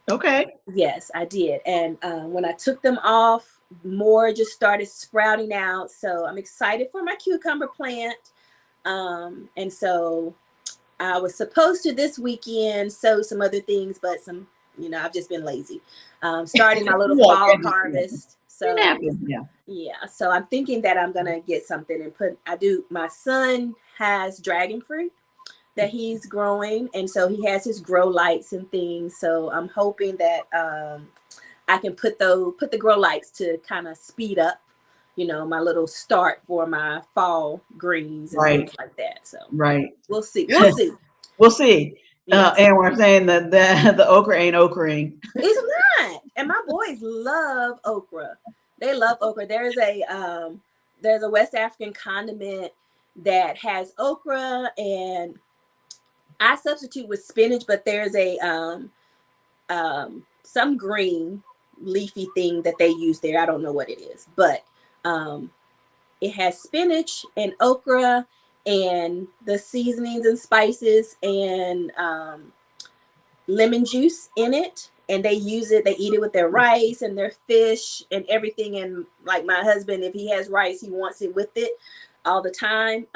Okay. Yes, I did. And when I took them off, more just started sprouting out. So I'm excited for my cucumber plant. And so I was supposed to this weekend sow some other things, but I've just been lazy. Starting my little Yeah, fall harvest. it So happens. Yeah. yeah, so I'm thinking that I'm gonna get something and my son has dragon fruit that he's growing, and so he has his grow lights and things. So I'm hoping that I can put the grow lights to kind of speed up, my little start for my fall greens and Right. things like that. So Right. we'll see. We'll see. We'll see. Yes. And we're saying that the okra ain't okraing. It's not. And my boys love okra. They love okra. There's a West African condiment that has okra, and I substitute with spinach, but there's a some green leafy thing that they use there. I don't know what it is, but um, it has spinach and okra and the seasonings and spices and lemon juice in it. And they use it, they eat it with their rice and their fish and everything. And like my husband, if he has rice, he wants it with it all the time.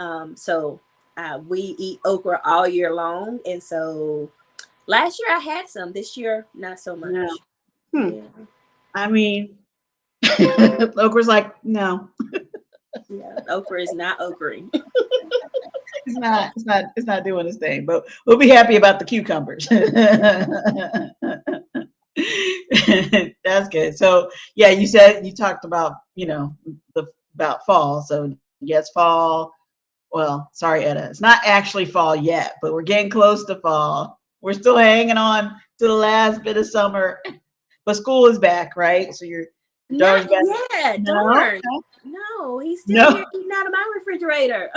We eat okra all year long. And so last year I had some, this year, not so No. much. Hmm. Yeah. I mean, Okra's like, no, Yeah. Okra is not okra. it's not doing its thing. But we'll be happy about the cucumbers. That's good. So yeah, you said you talked about, about fall. So yes, fall. Well, sorry, Etta. It's not actually fall yet, but we're getting close to fall. We're still hanging on to the last bit of summer. But school is back, right? So your Not daughter's back. yet. No, Darn. No, he's still no. here eating out of my refrigerator.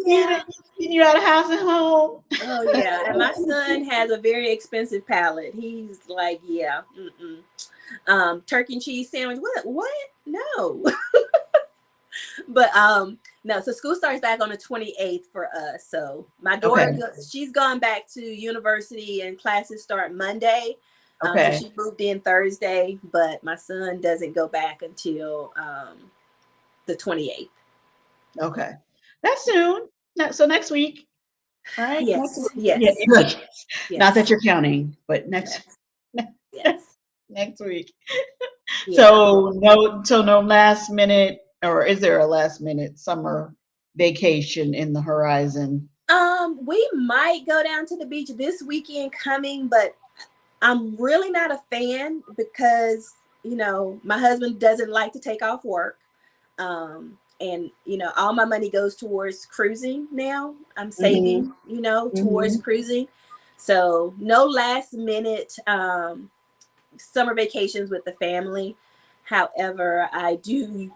Yeah. Eating you out of house and home. Oh yeah. And my son has a very expensive palate. He's like, yeah. Mm-mm. Turkey and cheese sandwich. What? No. But no, so school starts back on the 28th for us. So my Okay. daughter she's gone back to university and classes start Monday. So Okay. she moved in Thursday, but my son doesn't go back until the 28th. Okay. That's soon. So next week, right? Next Yes, week. Yeah. yes, Look, not that yes, you're counting, but next yes, yes, next week. yeah. So no last minute, or is there a last minute summer vacation in the horizon? We might go down to the beach this weekend coming, but I'm really not a fan because, my husband doesn't like to take off work. And all my money goes towards cruising now. I'm Mm-hmm. saving, towards Mm-hmm. cruising. So no last minute summer vacations with the family. However, I do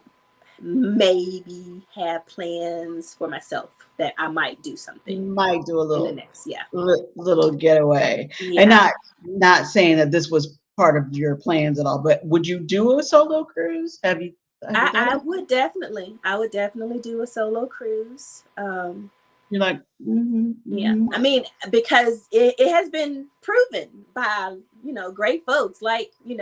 maybe have plans for myself that I might do You something might do a in the next, yeah. little getaway, and Yeah. not saying that this was part of your plans at all. But would you do a solo cruise? Have you thought I about? would definitely do a solo cruise. You're like, mm-hmm, Yeah. mm-hmm. I mean, because it has been proven by, great folks like, Yeah,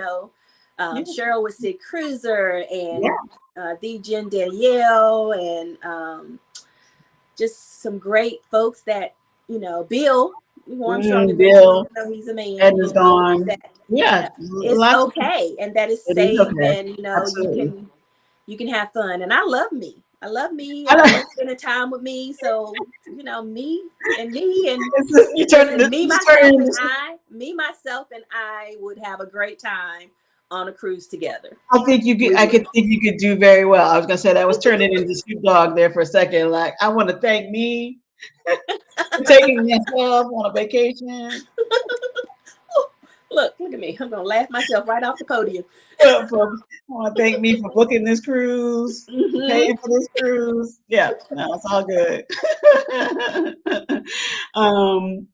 Cheryl with Sid Cruiser and yeah. the Jen Danielle and just some great folks that, Bill Armstrong eventually, Bill, even though he's a man, Ed is gone. that Yeah, it's lots of okay and that is it is safe okay. and, Absolutely. you can have fun. And I love me. I love me I and I know. love spending time with me. So, me and You turn listen, this turn into. me, myself, and I would have a great time on a cruise together. I think you could. We I would. could think you could do very well. I was gonna say that was turning into Snoop Dogg there for a second. Like, I want to thank me for taking myself on a vacation. Look at me. I'm gonna laugh myself right off the podium. I want to thank me for booking this cruise, for Hmm. paying for this cruise. Yeah, no, it's all good. um,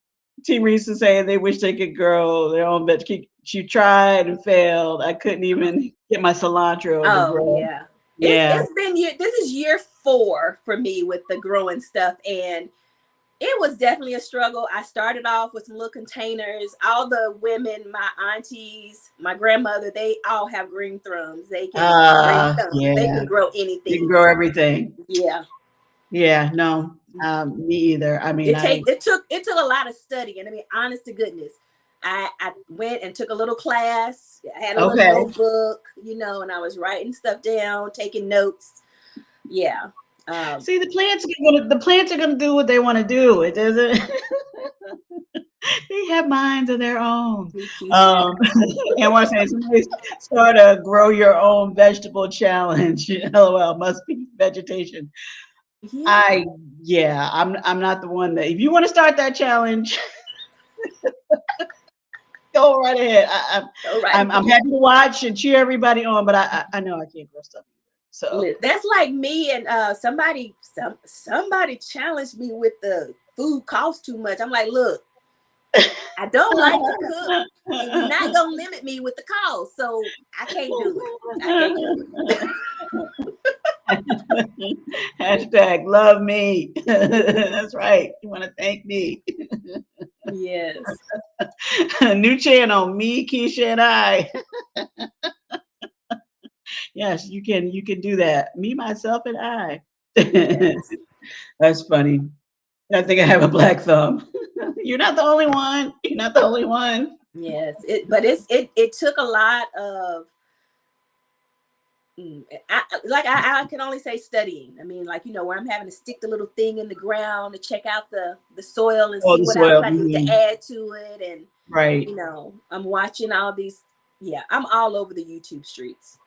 Team used to say they wish they could grow their own veg. She tried and failed. I couldn't even get my cilantro to Oh grow. yeah. Yeah. It's been this is year 4 for me with the growing stuff, and it was definitely a struggle. I started off with some little containers. All the women, my aunties, my grandmother, they all have green thumbs. They can green thumbs. They Yeah. can grow You can anything. grow everything. Yeah. Yeah, no, me either. I mean, It took a lot of study, and I mean, honest to goodness, I went and took a little class. I had a little okay. notebook, and I was writing stuff down, taking notes. Yeah. See, the plants are gonna do what they want to do. It doesn't. They have minds of their own. Keisha. Um, and once saying somebody start a grow your own vegetable challenge. LOL, must be vegetation. Yeah. I Yeah, I'm not the one that if you want to start that challenge, go right ahead. All right. I'm happy to watch and cheer everybody on, but I know I can't grow stuff. So that's like me and somebody challenged me with the food costs too much. I'm like, look, I don't like to cook, and you're not gonna limit me with the cost, so I can't do it. I can't do it. Hashtag love me. That's right. You want to thank me. Yes. New channel, me, Keshia, and I. Yes, you can do that. Me, myself, and I. Yes. That's funny. I think I have a black thumb. You're not the only one. You're not the only one. Yes. It took a lot of I can only say studying. I mean, like, where I'm having to stick the little thing in the ground to check out the soil and Oh, see the what else soil. I need to add to it. And, Right. I'm watching all these. Yeah, I'm all over the YouTube streets.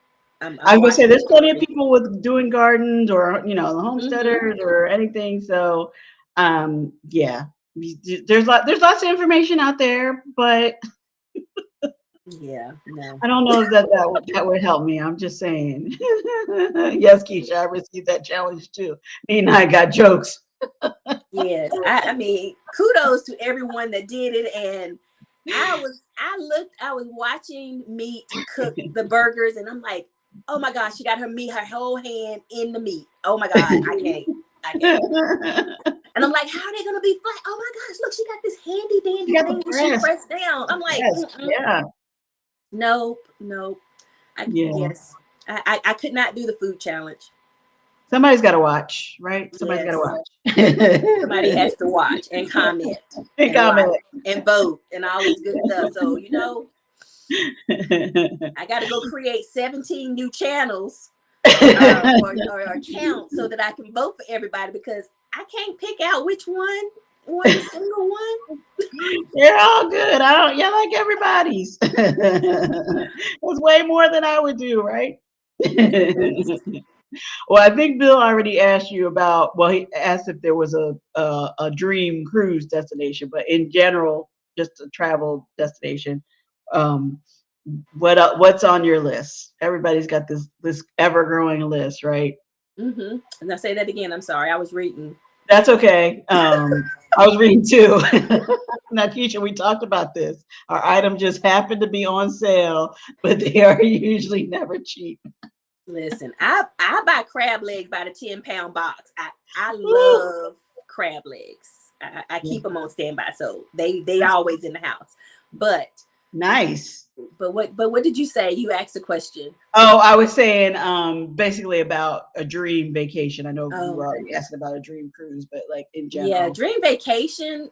I I'm was gonna say watching there's plenty of it. people with doing gardens or the Mm-hmm. homesteaders or anything. So yeah. There's lots of information out there, but Yeah, no. I don't know if that would help me. I'm just saying. Yes, Keisha, I received that challenge too. Me and I got jokes. Yes, I mean, kudos to everyone that did it. And I was watching meat cook the burgers, and I'm like, oh my gosh, she got her whole hand in the meat. Oh my God, I can't. And I'm like, how are they gonna be flat? Oh my gosh, look, she got this handy You dandy got thing the that she press. pressed down. I'm like, Yes, yeah, nope. yeah. Yes, I could not do the food challenge. Somebody's got to watch, right? Somebody's got to Yes. Somebody watch. has to watch and comment Big and like comment. and vote and all this good stuff. So, I got to go create 17 new channels or accounts so that I can vote for everybody, because I can't pick out which one single one. They're all good. I don't. Yeah, like everybody's. That's way more than I would do, right? Yes. Well, I think Bill already asked you about. Well, he asked if there was a dream cruise destination, but in general, just a travel destination. Um, what's on your list? Everybody's got this ever growing list, right? Mm-hmm. And I say that again. I'm sorry. I was reading. That's okay. I was reading too. Now, Keisha, we talked about this. Our item just happened to be on sale, but they are usually never cheap. Listen, I buy crab legs by the 10-pound box. I Woo! love crab legs. I Yeah. keep them on standby, so they always in the house. But Nice. what did you say? You asked a question. Oh, I was saying basically about a dream vacation. I know you were Oh, already asking about a dream cruise, but like in yeah, general. dream vacation.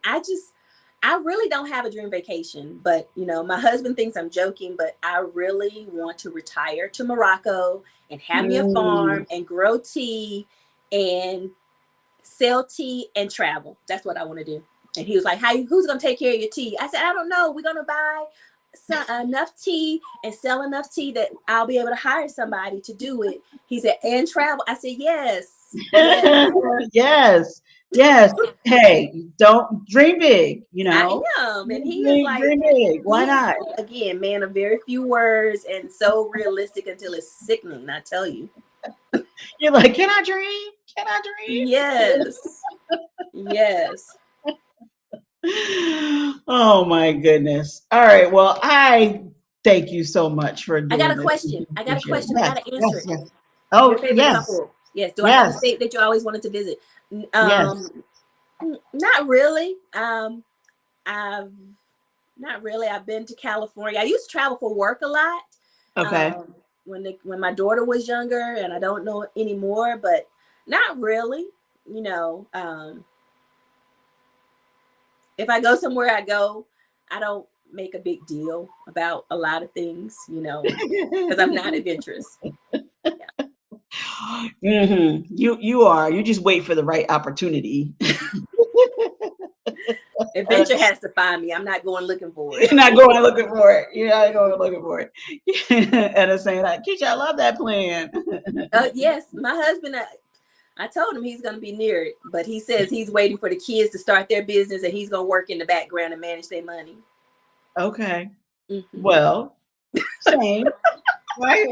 I really don't have a dream vacation, but my husband thinks I'm joking, but I really want to retire to Morocco and have me a Mm. farm and grow tea and sell tea and travel. That's what I want to do. And he was like, who's going to take care of your tea? I said, I don't know. We're going to buy enough tea and sell enough tea that I'll be able to hire somebody to do it. He said, and travel. I said, yes. Yes. Yes. Hey, don't dream big, I am. And he is Dream, like, dream big. Why he is, not? again, man of very few words and so realistic until it's sickening, I tell you. You're like, can I dream? Can I Yes. Yes. dream? Oh my goodness. All right. Well, I thank you so much for I got doing a this. question. I got a Appreciate it. question. I Yes, got to answer yes, it. yes. Your Oh, favorite yes, couple? Yes. Do I have a yes, state that you always wanted to visit? yes. Not really. I've not really. I've been to California. I used to travel for work a lot. Okay. When my daughter was younger, and I don't know anymore, but not really. You know, if I go somewhere, I go. I don't make a big deal about a lot of things, because I'm not adventurous. You are. You just wait for the right opportunity. Adventure has to find me. I'm not going looking for it. You're not going looking for it. You're not going looking for it. And it's saying, like, Keisha, I love that plan. Yes, my husband. I told him he's going to be near it, but he says he's waiting for the kids to start their business, and he's going to work in the background and manage their money. Okay. Mm-hmm. Well, same. Why?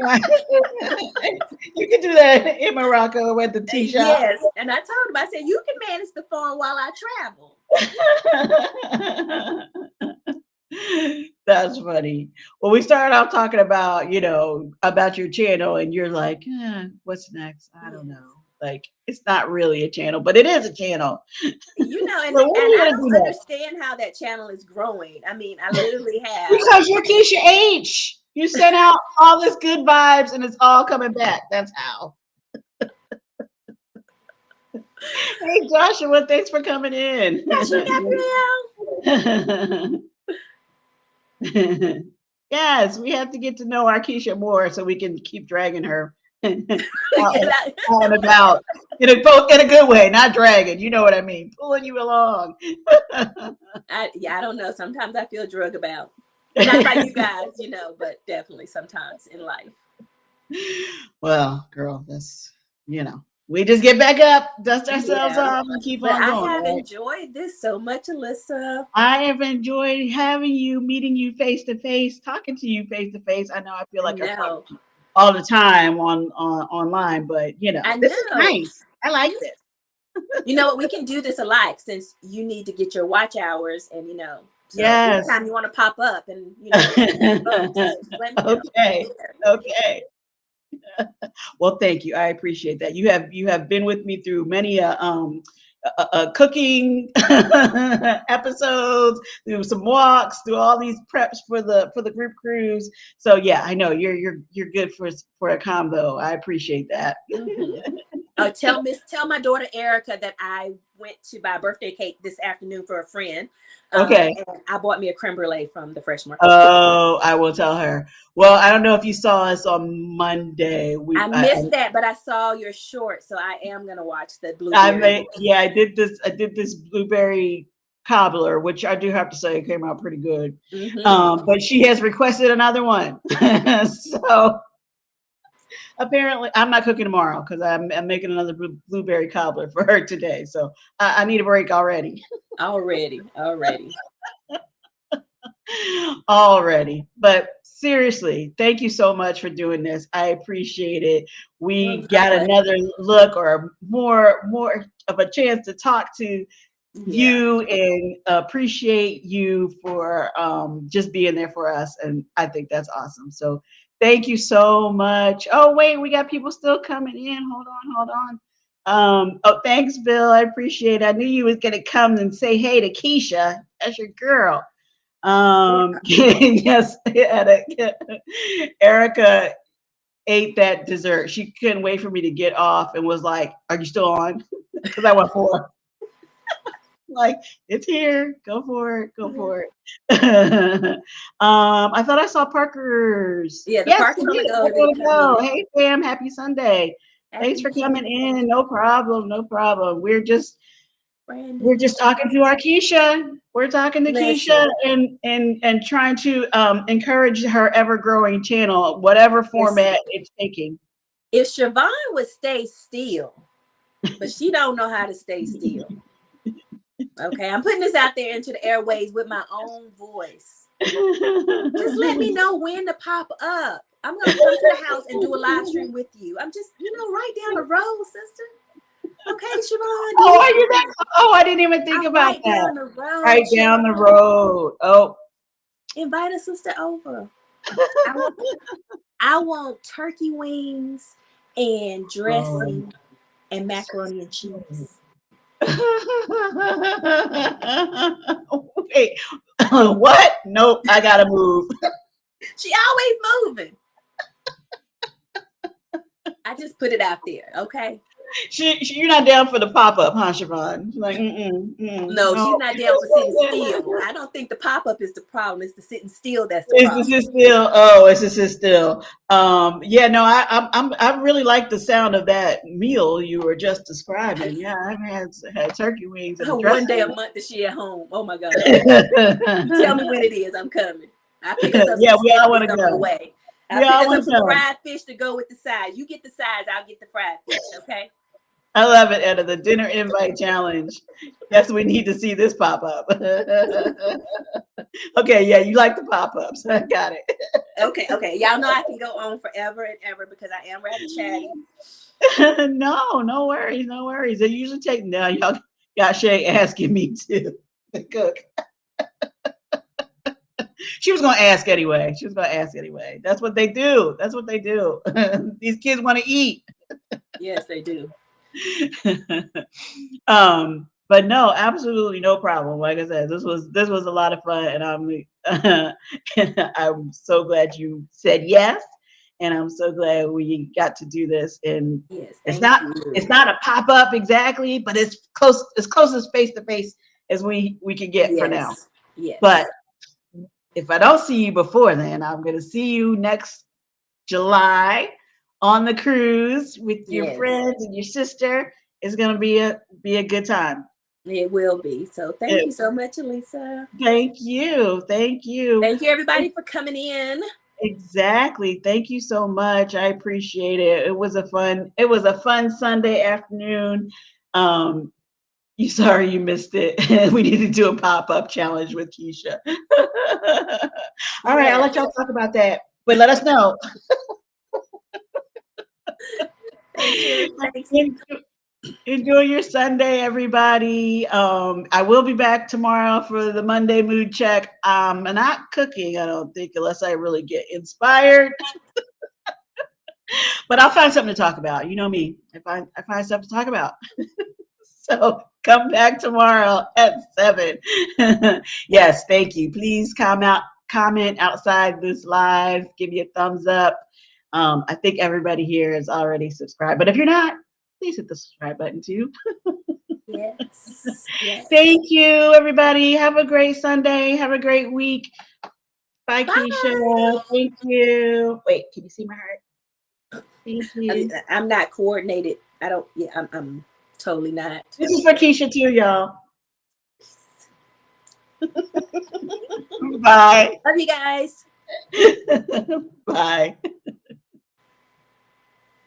You can do that in Morocco at the tea shop. Yes, and I told him, I said, you can manage the phone while I travel. That's funny. Well, we started off talking about, about your channel, and you're like, what's next? I don't Yes. know. Like, it's not really a channel, but it is a channel. You know, and So what are you I gonna do don't next? understand how that channel is growing. I mean, I literally have. Because you're Keisha H. You sent out all this good vibes, and it's all coming back. That's how. Hey, Joshua, thanks for coming in. Keshia Gabrielle. Yes, we have to get to know our Keisha more so we can keep dragging her out, Yeah, out and about in a good way, not dragging. You know what I mean? Pulling you along. I don't know. Sometimes I feel drug about. Not by you guys, but definitely sometimes in life. Well, girl, we just get back up, dust ourselves Yeah. off, and keep But on I going, have right? enjoyed this so much, Alisa. I have enjoyed having you, meeting you face to face, talking to you face to face. I know I feel I like I talk know. all the time on online, but I this is know. nice. I like this. You know what? We can do this alike since you need to get your watch hours and so Yes. anytime you want to pop up and folks, just let me know. Okay. Okay. Well, thank you. I appreciate that. You have been with me through many cooking episodes, through some walks, through all these preps for the group cruise. So yeah, I know you're good for a combo. I appreciate that. Mm-hmm. Tell my daughter Erica that I went to buy a birthday cake this afternoon for a friend. Okay. And I bought me a creme brulee from the fresh market. Oh, I will tell her. Well, I don't know if you saw us on Monday. I missed that, but I saw your short, so I am gonna watch the I blueberry. made, yeah, I did this. I did this blueberry cobbler, which I do have to say came out pretty good. Mm-hmm. But she has requested another one, so apparently I'm not cooking tomorrow because I'm making another blueberry cobbler for her today. So I need a break already. Already. Already. But seriously, thank you so much for doing this. I appreciate it. Well, We my got pleasure. another look or more of a chance to talk to Yeah. you and appreciate you for just being there for us. And I think that's awesome. So thank you so much. Oh, wait, we got people still coming in. Hold on. Oh, thanks, Bill. I appreciate it. I knew you was gonna come and say hey to Keisha. That's your girl. Yes, Erica ate that dessert. She couldn't wait for me to get off and was like, "Are you still on?" Because I went for it. Like, it's here. Go for it. Go for it. I thought I saw Parker's. Yeah, the Yes, park is you on the did. go. We're They going to come in. go. Hey, fam. Happy Sunday. Thanks Happy for coming Sunday. in. No problem. No problem. We're Brandon. just talking to our Keisha. We're talking to Keisha Listen, and trying to encourage her ever growing channel, whatever listen. format it's taking. If Siobhan would stay still, but she don't know how to stay still. Okay, I'm putting this out there into the airways with my own voice. Just let me know when to pop up. I'm gonna come to the house and do a live stream with you. I'm just, right down the road, sister. Okay, Siobhan, do Oh, you are hear you that? me? Oh, I didn't even think I'm about right that. down the road, Right down the Siobhan. road. Oh. Invite a sister over. I want turkey wings and Oh. dressing and macaroni and cheese. Wait, what? Nope, I gotta move. She always moving. I just put it out there, okay? You're not down for the pop up, huh, Siobhan? Like, No, no. she's not down for sitting still. I don't think the pop up is the problem. It's the sitting still that's the Is this problem. is still? Oh, is this is still? Yeah, no, I really like the sound of that meal you were just describing. Yeah, I've had turkey wings and a One day a dressing. month that she at home. Oh my God. You tell me when it is. I'm coming. I pick us up some Yeah, we all want Snickers to on the go. way. I We pick all us want up to some go. fried fish to go with the sides. You get the sides, I'll get the fried fish, okay? I love it, Edda. The dinner invite challenge. Yes, we need to see this pop up. Okay, yeah, you like the pop ups. I got it. Okay. Y'all know I can go on forever and ever because I am rather chatty. No, no worries, no worries. They usually take now. Y'all got Shay asking me to cook. She was gonna ask anyway. She was gonna ask anyway. That's what they do. That's what they do. These kids want to eat. Yes, they do. But no, absolutely no problem. Like I said, this was a lot of fun, and I'm so glad you said yes, and I'm so glad we got to do this. And Yes, it's thank not you. it's not a pop up exactly, but it's close as face to face as we can get for now. Yes, yes, But if I don't see you before then, I'm gonna see you next July on the cruise with your yes. friends and your sister. It's gonna be a good time. It will be. So thank you so much, Alisa. Thank you. Thank you. Thank you, everybody, for coming in. Exactly. Thank you so much. I appreciate it. It was a fun Sunday afternoon. Um, you sorry you missed it. We need to do a pop-up challenge with Keisha. All right, I'll let Yes. y'all talk about that. But let us know. Thank you. Thanks. Enjoy your Sunday, everybody. I will be back tomorrow for the Monday mood check. I'm not cooking, I don't think, unless I really get inspired. But I'll find something to talk about. You know me. I find stuff to talk about. So come back tomorrow at 7. Yes, thank you. Please comment outside this live. Give me a thumbs up. I think everybody here is already subscribed. But if you're not, please hit the subscribe button too. Yes. Yes. Thank you, everybody. Have a great Sunday. Have a great week. Bye, Bye. Keisha. Thank you. Wait, can you see my heart? Thank you. I'm not coordinated. I don't. Yeah, I'm totally not. This is for Keisha too, y'all. Bye. Love you guys. Bye.